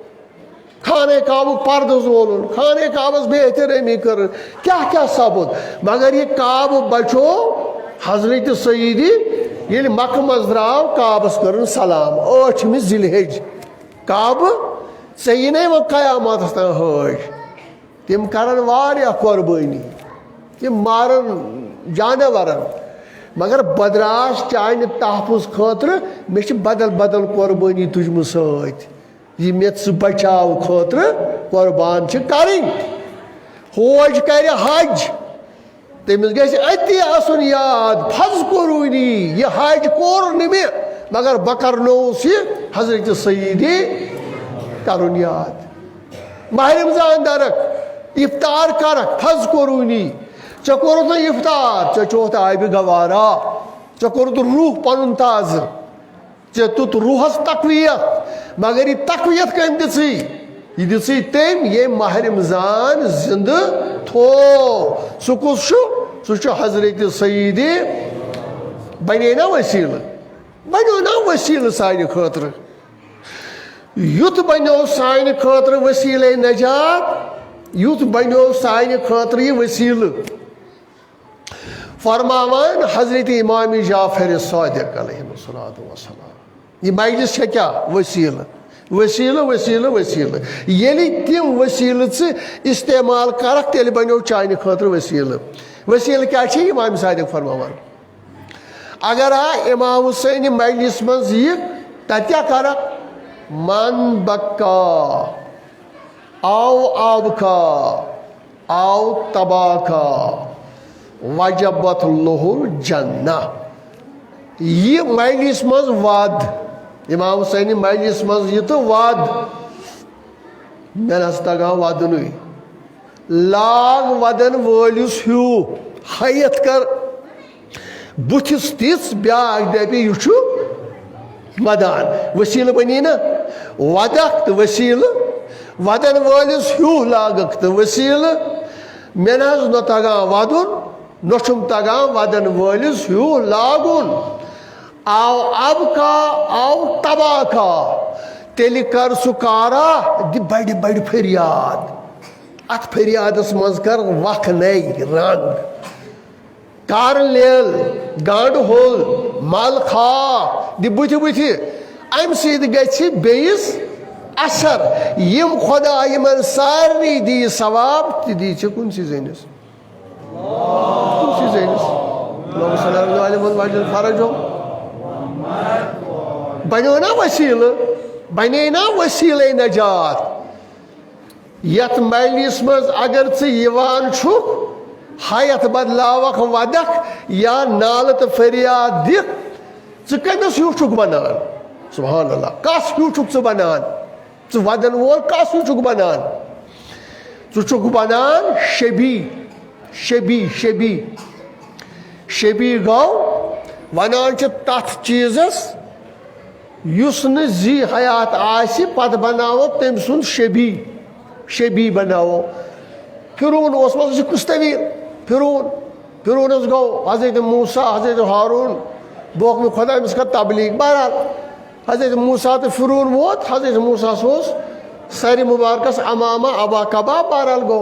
خانہ کعبک پرد زولن خانہ کعبس بہترمی کر کیا سپد مگر یہ کعب بچو حضرت سیدی یل مکہ مز دراو کعبس کرن سلام 8 ذی الحج کعب ژے وہ قیامت تان حج تم کرن واریاہ قربانی تم مارن جانورن مگر بدراش چانہ تحفظ خاطر مے بدل بدل قربانی تجم ست یہ مے بچاو خاطر قربان کریں حج کر حج تمس گژھِ اتی آسن یاد فذکرونی یہ حج کور نہ مگر بہ کرنوس یہ حضرت سیدی کرن یاد ماہ رمضان درک افطار کرک فذکرونی ژے کورُتھ نہ افطار ژے چوتھ آبِ گوارا ژے کورُتھ روح پنن تازہ ژے تُت روحس تقویت مگر یہ تقویت کم دژی یہ دژی تم یہ ماہ رمضان زندہ تھو سہ کس سہ حضرت سیدی بنے نا وسیلہ بنو نا وسیلہ سانہ خاطر یُتھ بنو سانہ خاطر وسیلہ نجات یُتھ بنو سانہ خاطر یہ وسیلہ فرماوان حضرت امام جعفر صادق علیہ الصلوۃ والسلام یہ مجلس ہے کیا وسیلہ وسیلہ وسیلہ وسیلہ یلی تم وسیلہ ث استعمال کرک تیل بنو چانہ خاطر وسیلہ وسیلہ کیا چھ امام صادق فرماوان اگر امام حسین مجلس مز یہ تت کیا کرک من بکا او آبکا او تباکا وجبت لہ جنہ یہ مجلس مز ود امام حسین مجلس مز یہ تو ود میں تگان ودن لاگ ودن ولس ہیو حیت کر بتس تیس بیاکھ دپہ یہ ودان وسیلہ بنی نا ودک تو وسیلہ ودن ولس ہیو لاگک تو وسیلہ میں نہ تگان ودن نوچم تگان ودن ولس ہیو لاگن او اب کا او تباہ کا تیل کر سکارا دی بڑی بڑی فریاد ات فریادس مز کر وق نئی رنگ کار لیل گانڈ ہول مل خا دی بت بت ام سید گژھِ بیس اثر یم خدا یمن سارنی دی ثواب تہ دی ژے کُنسی زٔنِس کُنسی زٔنِس اللہُ صلی علیہ وسلم فرج ہو بنو نا وسیلہ بنے نا وسیلہ نجات یت مجلس مز اگر ژٕ یوان چھُکھ حیت بدلاوکھ ودک یا نالہ تو فریاد دکھ ژٕ کٔمِس ہیوٗ چھُکھ بنان سبحان اللہ کس ہیوٗ چھُکھ ژٕ بنان ژٕ ودن وول کس ہیوٗ چھُکھ بنان ژٕ چھُکھ بنان شبی شبی شبی شبی گو ونان چھ تتھ چیزس یس نہ زی حیات آسی پتہ بناو تم سن شبی شبی بناو فرعون اس مز کس طویل فرعون اس گو حضرت موسیٰ حضرت ہارون بوک میں خدا اس کا تبلیغ بہرحال حضرت موسیٰ تو فرعون ووت حضرت موسیٰ سوس سر مبارکس امامہ ابا کبا بہرحال گو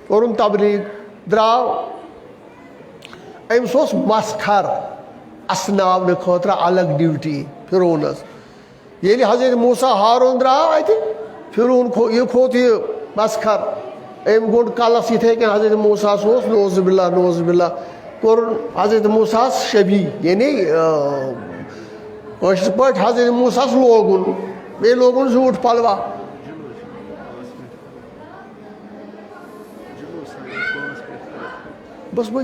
اور تبلیغ دراو ام سوس مسخر اسناون خاطر الگ ڈیوٹی فرعونس یلی حضرت موسیٰ ہارون دراو اتہ فرعون یہ کھوت یہ مسخر ام گوٚڈ کلس یتھے کن حضرت موسیٰ سوس نوز باللہ کور حضرت موسیٰ شبی یعنی کٲشِر پٲٹھۍ حضرت موسیٰ لوگُن بیٚیہِ لوگُن زیوٗٹھ پلوا بس میں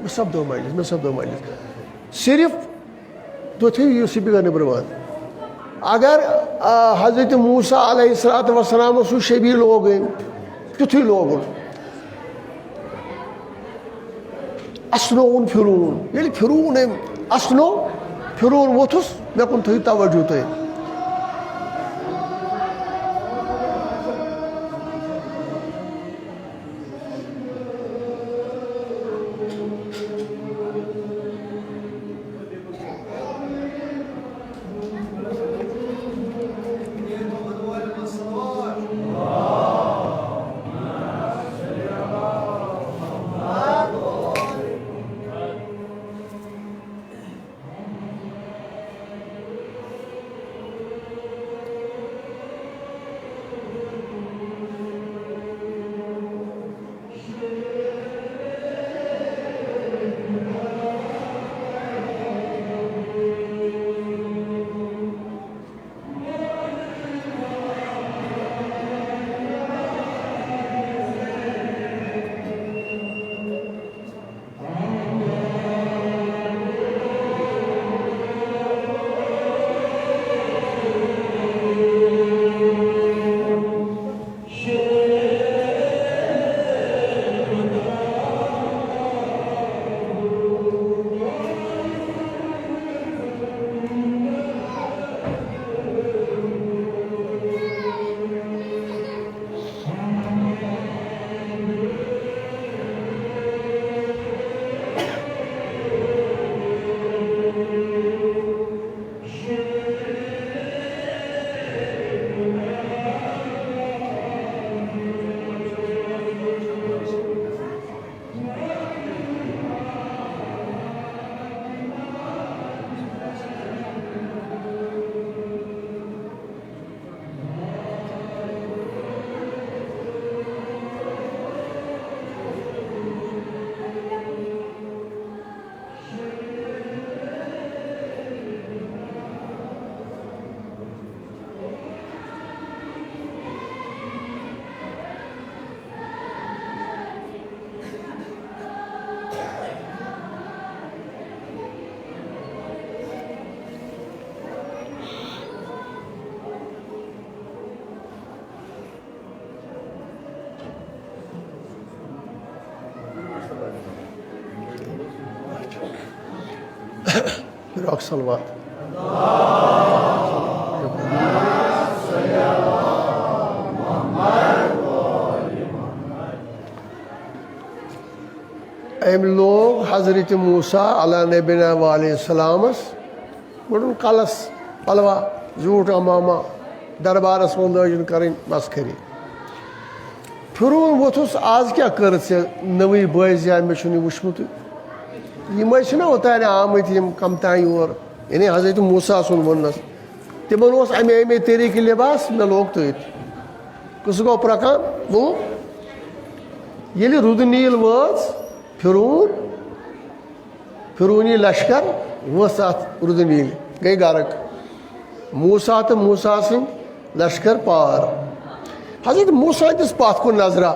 سپدو مجلس صرف تو تھے یہ سپیکر نبر بند اگر حضرت موسیٰ علیہ السلام سو شبی لوگ تیتھے لوگ اسنون پھرون ییٚلہِ پھرون أمۍ اسنو پھرون ووٚتھُس مےٚ کُن تھٲیِو توجہ تُہۍ بیٛاکھ صلوات أمۍ لوگ حضرت موسیٰ علیٰ نبینا علیہ السلامس گوٚڑُن کلس پلوا زیوٗٹھ امامہ دربارس منٛز لٲجِن کرٕنۍ مسخٔری پھرون ووٚتھُس آز کیٛاہ کٔرٕتھ ژےٚ نٔوٕے بٲزیا مےٚ چھُنہٕ یہِ وٕچھمُتٕے یِم ٲسۍ چھِنہ اوٚتانۍ آمٕتۍ یِم کم تام یور یعنی حضرت موسیٰ سُنٛد ووٚننس تِمن اوس امے طریٖقہٕ لباس مےٚ لوگ تٔتھۍ قٕصہٕ گوٚو پرٛکان دوٚپُکھ ییٚلہِ روٗدٕ نیٖل وٲژ پھروٗنی لشکر وٲژ اتھ روٗدٕ نیٖلہِ گٔے غرق موسیٰ تہٕ موسیٰ سٕنٛدۍ لشکر پار حضرت موسیٰ دِژ پتھ کُن نظرا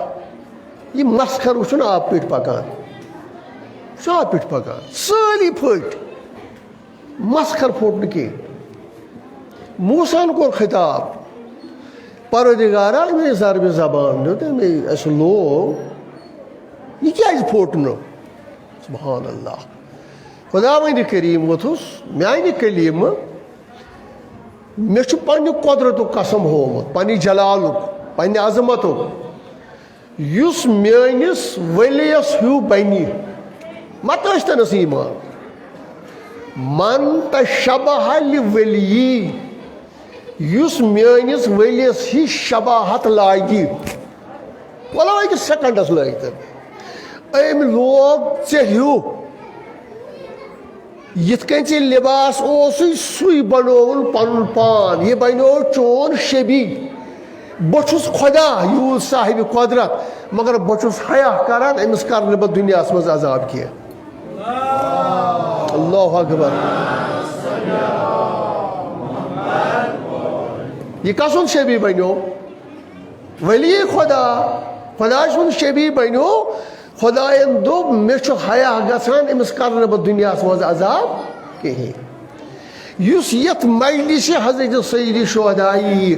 یہِ مسخر وٕچھُن آبہٕ پیٚٹھۍ پکان یہِ چھُ آبہٕ پیٚٹھۍ پکان سٲری پھٔٹۍ مسخر پھوٚٹ نہٕ کینٛہہ موسیٰ ہن کوٚر خطاب پروردگارا أمۍ ضربِ زبان دیُت أمۍ اَسہِ لوگ یہِ کیٛازِ پھوٚٹ نہٕ سبحان اللہ خۄداوندِ کریٖم ووٚتھُس میانہِ کلیٖمہٕ مےٚ چھُ پننہِ قۄدرتُک قسم ہومُت پننہِ جلالُک پننہِ عظمتُک یُس میٲنِس ؤلِیس ہیوٗ بنہِ متہٕ ٲسۍ تنس ایٖمان من تشبہ لِولی یُس میٲنِس ؤلِیس ہِش شباہت لاگہِ وَلو أکِس سیکنڈس لٲگۍ تٔمۍ أمۍ لوگ ژےٚ ہیوٗ یِتھ کٔنۍ ژےٚ لباس اوسُے سُے بنووُن پنُن پان یہِ بنیو چون شبی بہٕ چھُس خۄدا یوٗت صاحبِ قۄدرت مگر بہٕ چھُس حیا کران أمِس کرٕ نہٕ بہٕ دُنیاہس منٛز عذاب کینٛہہ اللہ اکبر یہِ کسُنٛد شبی بنیو ولی خۄدا خۄدا سُنٛد شبی بنیو خدایَن دوٚپ مےٚ چھُ حیا گژھان أمِس کَرٕ نہٕ بہٕ دُنیاہَس منٛز عذاب کِہیٖنۍ. یُس یَتھ مجلِسہِ حضرت سید شہداء یِیہِ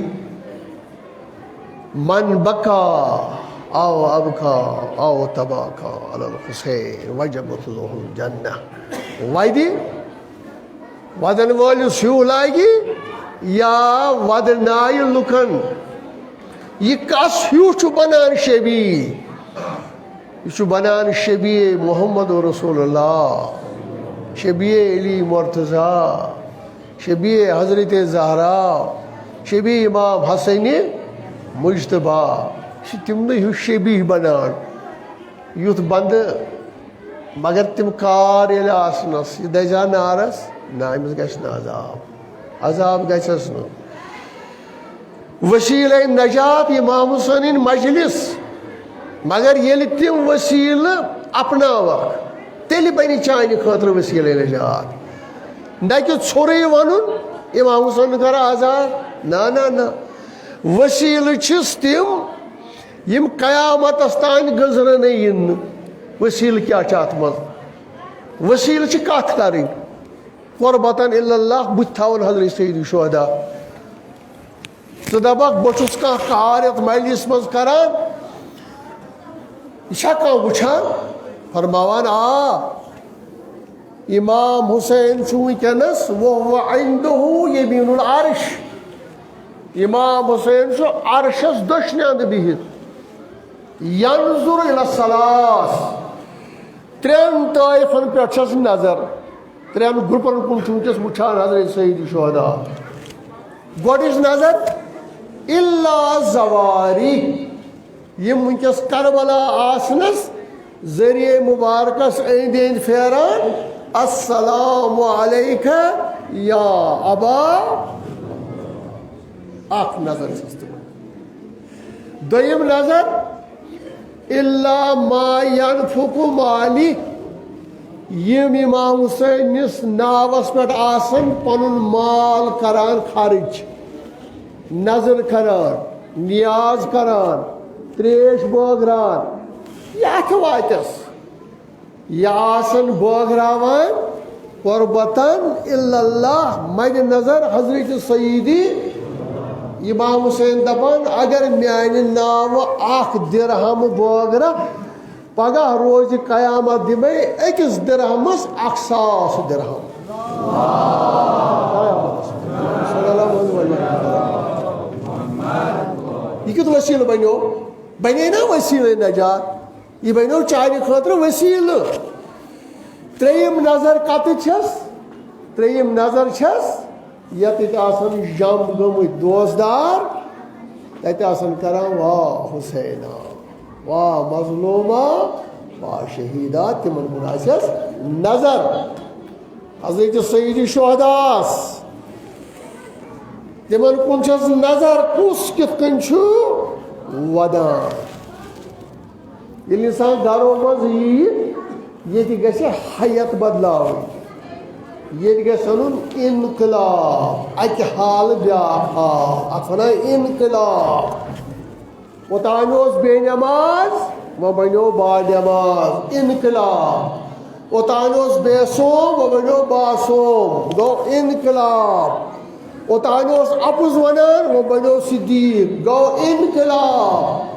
من بکا آو ابکا آو تباکا علی الحسین وجبت لہ الجنہ وَدِ وَدن وٲلِس ہیوٗ لاگہِ یا وَدنایہِ لُکن یہ کس ہیوٗ چھُ بنان شبیع یہ چھُ بنان شبیع محمد رسول اللہ شبیع علی مرتضیٰ شبیع حضرت زہرا شبیع امام حسن مجتبیٰ یہ چھِ تِمنٕے ہیوٗ شبیع بنان یُتھ بندٕ مگر تِم کار ییٚلہِ آسنَس یہِ دَزِ نارس نہ أمِس گژھِ نہٕ عذاب گژھٮ۪س نہٕ. وسیٖلے نجات امام حسینٕنۍ مجلس مگر ییٚلہِ تِم وسیٖلہٕ اپناوکھ تیٚلہِ بنہِ چانہِ خٲطرٕ وسیٖلے نجات. نہ کہِ ژھوٚرُے وَنُن امام حسین کَرٕ عذاب نہ وسیٖلہٕ چھِس تِم یِم قیامتس تانۍ گٔنٛزرَنَے یِن نہٕ. وسیٖلہٕ کیٛاہ چھِ اَتھ منٛز؟ وسیٖلہٕ چھِ کَتھ کَرٕنۍ قربتن اللہ بٕتھِ تھاوُن حضرت سید شہداء. ژٕ دَپکھ بہٕ چھُس کانٛہہ کار یَتھ مجلِس منٛز کران یہِ چھا کانٛہہ وٕچھان؟ فرماوان آ امام حسین چھُ وٕنکیٚنس وَهُوَ عِندَهُ یمیٖنُ العرش. امام حسین چھُ عرشس دٔچھنہِ اَندٕ بِہِتھ ینظُر الی الثلاث ترٛٮ۪ن طٲیفن پٮ۪ٹھ چھس نظر ترٛٮ۪ن گرُپن کُن چھُ وٕنکیٚس وٕچھان حضرت سید شہداء. گۄڈٕچ نظر اِلا زواری یِم وٕنکیٚس کربلا آسنس ذٔریعے مُبارکس أنٛدۍ أنٛدۍ پھیران السلام علیکہ یا ابا اکھ نظر چھس تِمن. دوٚیِم نظر الا ما ینفق مالی یِم امام حسینس ناوس پٮ۪ٹھ آسن پنُن مال کران خرٕچ نظر کران نیاز کران تریش بٲگران یہِ اتھِ واتٮ۪س یہِ آسن بٲگراوان قربتن اللہ مدِ نظر حضرت سیدی امام حسین دپان اگر میانہِ ناوٕ اکھ دِرہم بٲگرا پگہہ روزِ قیامت دِمے أکِس دِرہمس 1,000 دِرہم. یہِ کیُتھ وسیٖلہٕ بنیو؟ بنے نا وسیٖلے نجات یہِ بنیو چانہِ خٲطرٕ وسیٖلہٕ. ترٛیٚیِم نظر کتہِ چھس؟ ترٛیٚیِم نظر چھس ییٚتٮ۪تھ آسن جم گٔمٕتۍ دوستدار تتہِ آسن کران واہ حُسینا واہ مظلوٗما واہ شہیدا تِمن کُن آسٮ۪س نظر. حضرت سید شہداءس تِمن کُن چھس نظر کُس کِتھ کٔنۍ چھُ ودان. ییٚلہِ اِنسان گرو منٛز ییہِ ییٚتہِ گژھِ حیت بدلاوٕنۍ ییٚتہِ گژھِ اَنُن انقلاب اکہِ حالہٕ بیٛاکھ حال اتھ وَنان انقلاب. اوٚتانۍ اوس بے نٮ۪ماز وۄنۍ بنیو با نٮ۪ماز انقلاب. اوٚتانۍ اوس بے سوم وۄنۍ بنیو باسوم گوٚو انقلاب. اوٚتانۍ اوس اَپُز وَنان وۄنۍ بنیو صدیٖق گوٚو انقلاب.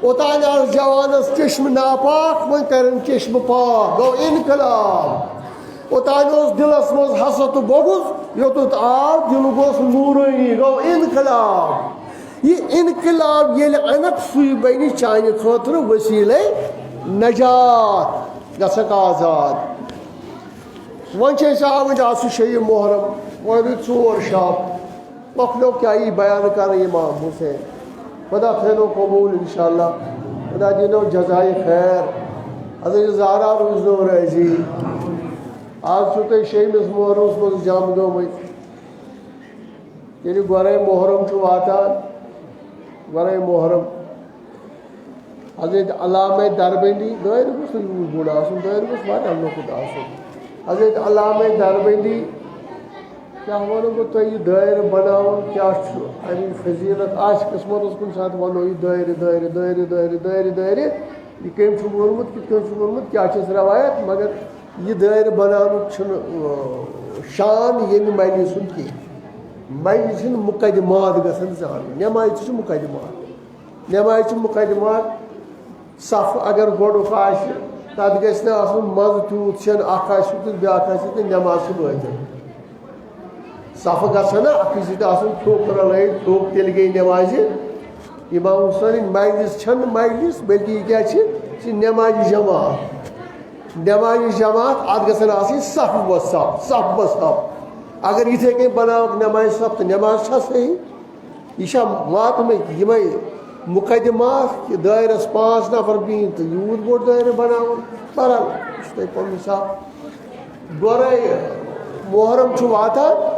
اوٚتانۍ آسہٕ جوانس چشمہٕ ناپاک وۄنۍ کرن چشمہٕ پاک گوٚو انقلاب. اوٚتانۍ اوس دِلس منٛز حسد تہٕ بۄغُض یوٚتُتھ آو دِل گوٚس نوٗرٲنی گوٚو انقلاب. یہِ انقلاب ییٚلہِ اَنکھ سُے بنہِ چانہِ خٲطرٕ وسیٖلے نجات گژھکھ آزاد. وۄنۍ چھِ أسۍ آمٕتۍ آز چھُ 6 محرم وۄنۍ روٗدۍ 4 شب مۄکلیو کیٛاہ یی بیان کرٕنۍ امام حسین. خدا تھٲینو قبوٗل انشاء اللہ خدا دِینو جزایہِ خیر حضرت زہرا روٗزنو رٲضی. آز چھُو تُہۍ 6مِس محرمس منٛز جم گٔمٕتۍ ییٚلہِ گۄڈَے محرم چھُ واتان گۄڈَے محرم حضرت علامہ دربندی دٲیرٕ گوٚژھ نہٕ یوٗت بوٚڑ آسُن دٲیرٕ گوٚژھ واریاہ لۄکُٹ آسُن. حضرت علامہ دربندی کیٛاہ وَنو بہٕ تۄہہِ یہِ دٲیرٕ بناوُن کیٛاہ چھُ اَمِچ فضیٖلت آسہِ قٕسمَتَس کُنہِ ساتہٕ وَنو یہِ دٲیرٕ دٲیرٕ دٲیرٕ دٲیرٕ دٲیرٕ دٲیرٕ یہ کم وونمت کت وونمت کیا روایت مگر یہ دائر بنان شان یم مجلس کی مجلس مقدمات گھن زان نماز مقدمات نماز مقدمات صف اگر گوڑک تک گھس نا مز تیوت شن اخ بیا نماز وٲتِتھ صف گژھان نا اکھ سۭتۍ تھوٚپ رلٲیِتھ تھوٚپ تیٚلہِ گٔے نمازِ امام حسین مجلس چھنہٕ مجلس بلکہ یہ کیا چھ نماز جماعت نماز جماعت ات گژھن آسٕنۍ صف بہ صف صف بہ صف اگر یِتھے کٔنۍ بناوکھ نماز صف تو نماز چھا صحیح یہ چھا واتنٕکۍ یِمے مقدمات کہ دائرس 5 نفر بہن تو یوت بوڑ دائر بناون بہرحال یہ تھی پن حساب گورے محرم واتان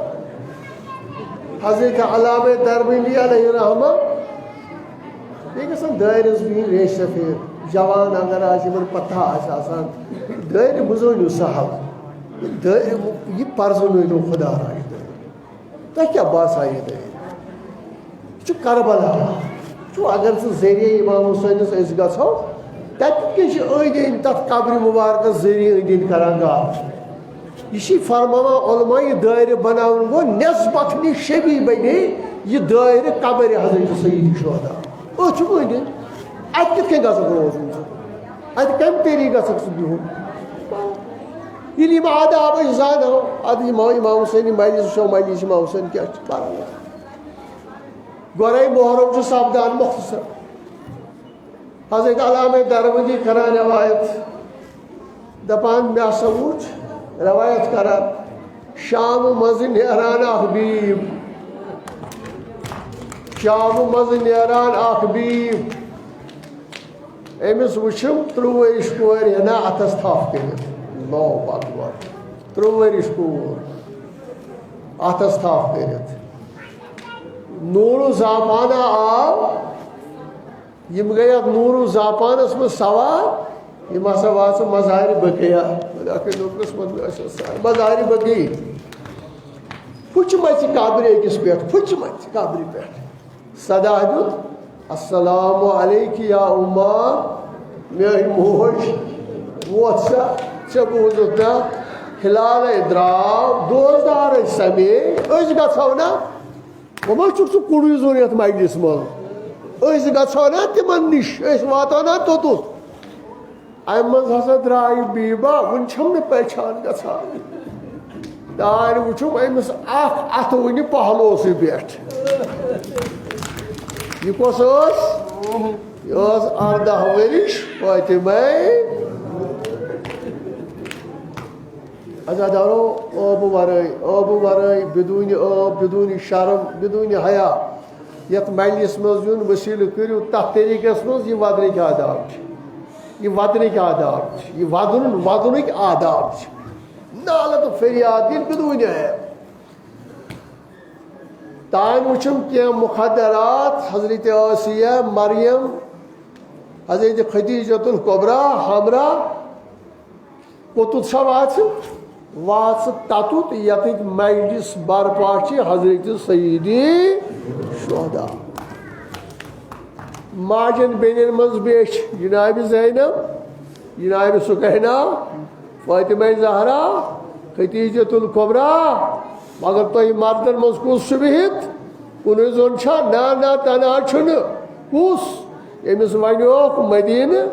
حضرت علامہ دربندی علیہ رحمہ یہ گھن دائرس بہن ریش سفید جوان اگر آن پتہ آسان دائر بزٲنِو سہل یہ پرزنٲیو خدا راے دائر تۄہہِ کیٛاہ باسان یہ دائر یہ کربلا اگر سہ ذریعہ امام حسینس گھو تت أنٛدۍ أنٛدۍ تتھ قبر مبارکس ذریعہ أنٛدۍ أنٛدۍ کران گاش یہ فرماوان علماء یہ دائر بناون گو نسبت شبی بنے یہ دائر قبر حضرت سید شہداء أنٛدۍ أنٛدۍ ات کت کن گھک روزُن ات کم طریقہ گھک سہ بہن ییٚلہِ یِم آداب زانو اد امام حسین مجلس وٕچھو مجلس امام حسین کیا پران گورے محرم سپدان مختصر حضرت علامہ دربندی کران روایت دپان مے ہسا وچھ روایت کران شام مز نیران اخ بیٖب شام مز نیران اخ بیٖب أمِس وٕچھم 13 ؤرِش کورِ ہنا اتھس تھپھ کٔرِتھ اللہ اکبر 13 ؤرِش کور اتھس تھپھ کٔرِتھ نور زاپانہ آو یم گئی ات نور زاپانس من سوار یم ہسا واژ مظاہر بقیہ مظاہر بقی پھچ مچ قبر أکِس پٮ۪ٹھ پھچ مچ قبرِ پٮ۪ٹھ صدا دیُت السلام علیکِ یا اُما میٲنۍ موج ووت سا ژےٚ بوٗزُتھ نا ہلالے درٛاو دوزدارے سمے أسۍ گژھو نا وۄنۍ ما چھُکھ ژٕ کُنُے زوٚن یتھ مجلس منٛز أسۍ گژھو نا تِمن نِش أسۍ واتو نا توٚتُتھ امہِ منٛز ہسا درٛاے بیٖبا وُنہِ چھم نہٕ پہچان گژھان تانۍ وٕچھُم أمِس اکھ اتھٕ وُنہِ پہلوسٕے پٮ۪ٹھ یہ کۄس ٲس یہ ٲس 18 ؤرِش فاطمہ عزادارو آب ورٲے بدوٗنِ آب بدوٗنِ شرم بدوٗنِ حیا یتھ مجلس منٛز یُن وسیٖلہٕ کٔرِو تتھ طریٖقس منٛز یہِ ودنٕکۍ آداب چھِ یہ ودنٕکۍ آداب چھِ یہ ودنٕکۍ آداب چھِ نالہٕ تہٕ فریاد دِنۍ بدوٗنِ عیب تانۍ وٕچھُم کینٛہہ مُخدرات حضرت آسیہ مریم حضرت خدیجۃ الکبریٰ ہمراہ کوٚتُتھ چھا واژٕ تتُتھ یتٕکۍ مجلس برپا چھِ حضرت سیدی شہداء ماجن بیٚنٮ۪ن منٛز بیٚچھ جناب زینب جناب سُکینہ فاطمہ زہرا خدیجۃ الکبریٰ مگر تۄہہِ مردن منٛز کُس چھُ بِہِتھ کُنُے زوٚن چھا نہ تنہا چھُنہٕ کُس ییٚمِس ونیوکھ مدیٖنہٕ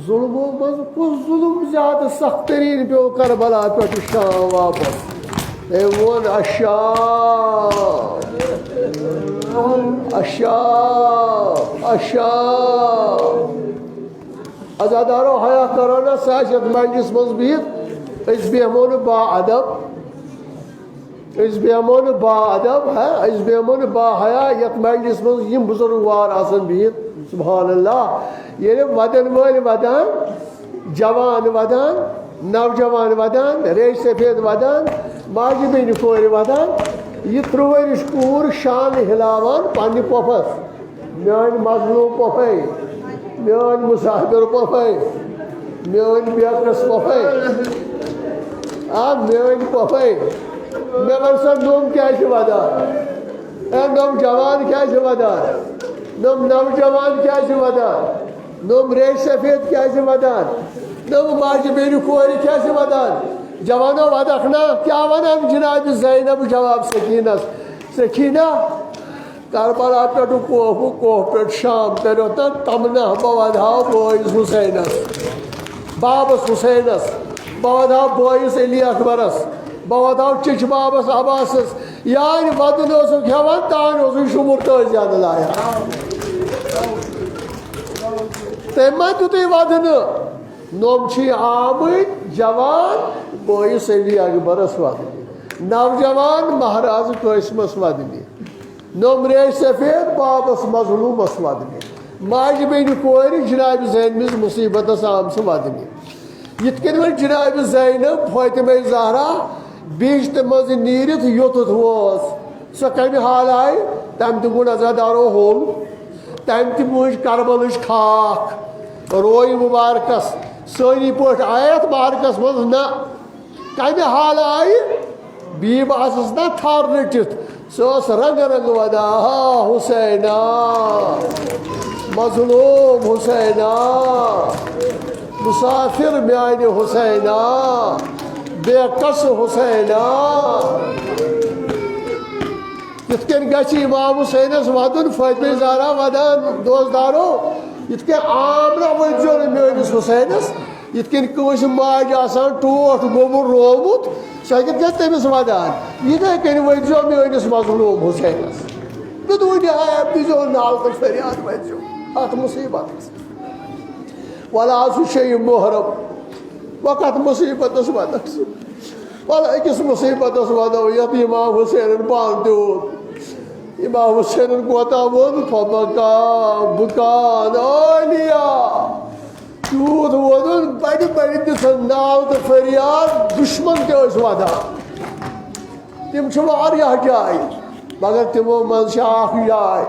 ظُلمو منٛز کُس ظُلم زیادٕ سخت تریٖن پیوٚو کربلا پٮ۪ٹھ شام واپس تٔمۍ ووٚن اشام عزادارو حیا کرو نا سُہ آسہِ یتھ مجلس منٛز بِہِتھ أسۍ بیٚہمو نہٕ با ادب أسۍ بیٚہمو نہٕ با ادب أسۍ بیٚہمو نہٕ با حیا یتھ مجلس منٛز یِم بُزرگوار آسن بِہِتھ سبحان اللہ ییٚلہِ ودن وٲلۍ ودان جوان ودان نوجوان ودان ریش سفید ودان ماجہِ بیٚنہِ کورِ ودان یہ 13 ؤرِش کوٗر شانہٕ ہلاوان پننہِ پۄپھس میٲنۍ مظلوٗم پۄپھے میٲنۍ مُسافر پۄپھے میٲنۍ بیکرس پۄپھے میٲنۍ پۄپھے مےٚ وَن سا نوٚم کیٛازِ چھِ ودان نوجوان کیٛازِ چھِ ودان نوجوان کیٛازِ چھِ ودان نم ریش سفید کیسے ودان نم ماجہ بیٚنہِ کورِ کیسے ودان جوانو ودکھ نا کیا ونان جناب زینب جواب سکینہ کربلا پہ کوہ پہ شام تر تمنا بہ ودہو بٲیِس حسینس بابس حسینس بہ ودہو بٲیِس علی اکبرس بہ ودہو چچ بابس عباسس یعنی ودن اوسُکھ ہیوان تان اوسُکھ شُمُر تٔتھۍ زیادٕ لایا تٔمۍ ما دیُتُے ودنہٕ نوٚم چھ آمٕتۍ جوان بٲیِس علی اکبرس ودنہِ نوجوان مہراز قٲسمس ودنہِ نوٚم ریش سفید بابس مظلوٗمس ودنہِ ماجہِ بیٚنہِ کورِ جناب زینبِس مُصیبتس آمژٕ ودنہِ یِتھ کٔنۍ وۄنۍ جناب زینب فاطمہ زہرا بیٖجتہٕ منٛزٕ نیٖرِتھ یوٚتُتھ وٲژ سۄ کمہِ حالہٕ آیہِ تٔمۍ تہِ گوٚو عزادارو ہوٚل تٔمۍ تہِ مٔنٛج کربلٕچ خاک روے مُبارکس سٲنی پٲٹھۍ آیا یتھ مارکس منٛز نہ کمہِ حالہٕ آیہِ بیٖب آسس نا تھر رٔٹِتھ سۄ ٲس رنگہٕ رنگہٕ ودان ہا حُسینا مظلوٗم حُسینا مُسافر میانہِ حُسینا بے قص حُسینا یِتھ کٔنۍ گژھِ امام حُسینس ودُن فاطمہ زہرا ودان دوستدارو یِتھ کٔنۍ عام نہ ؤنۍزیو نہٕ میٲنِس حُسینس یِتھ کٔنۍ کٲنٛسہِ ماجہِ آسان ٹوٹھ گوٚمُت روومُت سۄ کِتھ کٔنۍ تٔمِس ودان یِتھَے کٔنۍ ؤنۍزیو میٲنِس مظلوٗم حُسینس بدوٗنہِ عیب دیٖزیو نال تہٕ فریاد ؤنۍزیو اتھ مُصیبتس وَلہٕ آز چھُ 6 محرم وۄنۍ کتھ مُصیبتس ودکھ ژٕ وَلہٕ أکِس مُصیبتس ودو یتھ امام حُسینن پانہٕ تہِ ووٚن امام حُسینن کوتاہ ووٚن فبکا بُکان عالیہ تیوٗت ووٚنُن بڑِ بڑِ دِژن نال تہٕ فریاد دُشمن تہِ ٲسۍ ودان تِم چھِ واریاہ جایہِ مگر تِمو منٛز چھِ اکھ جاے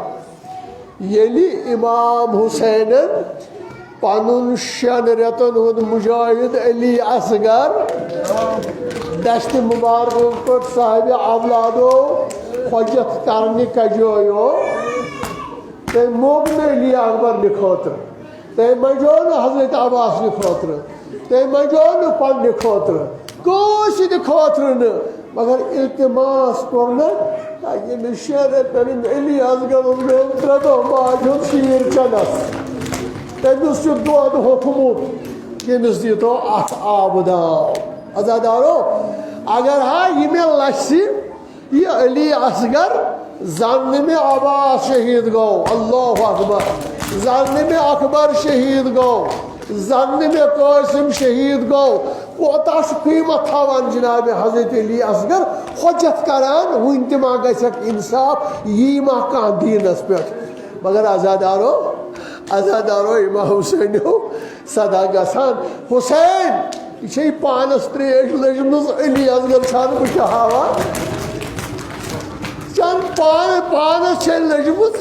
ییٚلہِ امام حُسینن پنُن 6 رٮ۪تن ہُنٛد مُجاہد علی اصغر دشتہِ مُبارکو پٲٹھۍ صاحبِ اولادو حۄجت کرنہِ کجویو تٔمۍ موٚگ نہٕ علی اکبرنہِ خٲطرٕ تٔمۍ منٛجو نہٕ حضرت عباسنہِ خٲطرٕ تٔمۍ منٛجو نہٕ پننہِ خٲطرٕ کٲنٛسہِ تہِ خٲطرٕ نہٕ مگر التماس کوٚر نہ ییٚمِس 6 رٮ۪تن علی اصغرس گوٚو 3 دۄہ ماجہِ ہُنٛد شیٖر چٮ۪نس تٔمِس چھُ دۄد ہوٚتھمُت ییٚمِس دیٖتو اکھ آبہٕ داو عزادارو اگر ہا یہِ مےٚ لژھِ یہِ علی اصغر زن مےٚ عباس شہیٖد گوٚو اللہ اکبر زن مےٚ اکبر شہیٖد گوٚو زن مےٚ قٲسِم شہیٖد گوٚو کوتاہ چھُ قیٖمت تھاوان جناب حضرت علی اصغر حۄجت کران وُنہِ تہِ ما گژھٮ۪کھ انصاف یی ما کانٛہہ دیٖنس پٮ۪ٹھ مگر عزادارو امام حُسینو صدا گژھان حُسین یہِ چھے پانس تریش لٔجمٕژ علی اصغر چھنہٕ بہٕ چھِ ہاوان پانس چھے لٔجمٕژ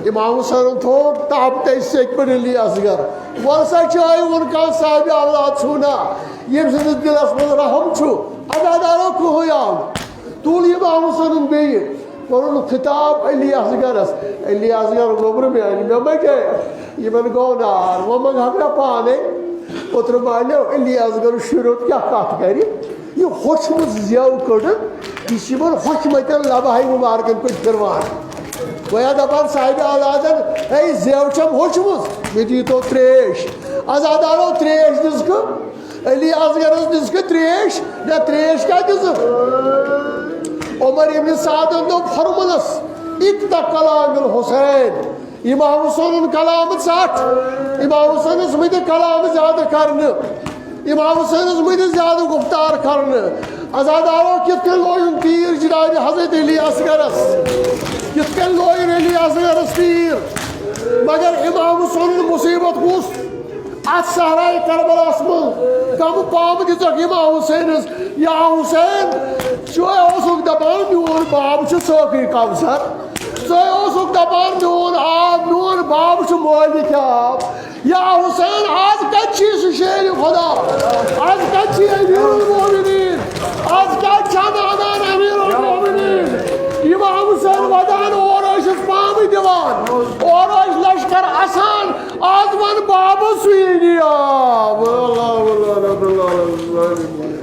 امام حُسینن تھوٚو تاپتٕے سیٚکہِ پٮ۪ٹھ علی اصغر وۄنۍ سا چٲیہِ وُنہِ کانٛہہ صاحبِ اولاد چھُنا ییٚمہِ سٕنٛدِس دِلس منٛز رحم چھُ عزادارو کٕہٕنۍ آو نہٕ تُل امام حُسینن بیٚیہِ کوٚرُن خطاب علی اصغرس علی اصغر گوٚبرٕ میانہِ مےٚ مَچے یِمن گوٚو نار وۄنۍ منٛگہٕ مےٚ پانے اوترٕ مانیو علی اصغر شُریوت کیٛاہ کتھ کرِ یہِ ہوٚچھمٕژ زٮ۪و کٔڑٕن یہِ چھِ یِمن ہوٚچھمٕتٮ۪ن لبہاے مُبارکن پٲٹھۍ پھِروان گویا دپان صاحبِ اولادن ہے زٮ۪و چھم ہوٚچھمٕژ مےٚ دیٖتو تریش عزادارو تریش دِژکھٕ علی اصغرس دِژکھٕ تریش نہ تریش کیٛاہ دِژٕکھ عمر ابن سعدن دوٚپ فرمانس اِقتہ کلام الحسین امام حُسینُن کلامہٕ ژٹ امام حُسینس مہٕ دِ کلام زیادٕ کرنہٕ امام حُسینس مہٕ دِ زیادٕ گُفتار کرنہٕ عزادارو کِتھ کٔنۍ لویُن تیٖر جناب حضرت علی اصغرس کِتھ کٔنۍ لویُن علی اصغرس تیٖر مگر امام حُسینُن مُصیبت کُس اتھ صحرائے کربلاہس منٛز کم پامہٕ دِژکھ امام حُسینس یا حُسین ژٕ اوسُکھ دپان میون باب چھُ سٲقی کوثر ژٕ اوسُکھ دپان میون آب میون باب چھُ مٲلِک آب یا حُسین آز کتہِ چھی سُہ شیرِ خدا آز کتہِ چھی امیر المومنیٖن آز کتہِ چھنہٕ انان امیر المومنیٖن امام حُسین ودان اورٕ ٲسِس پامہٕ دِوان اورٕ ٲسۍ لشکر اسان آز ون بابہٕ سويني يا الله والله رب العالمين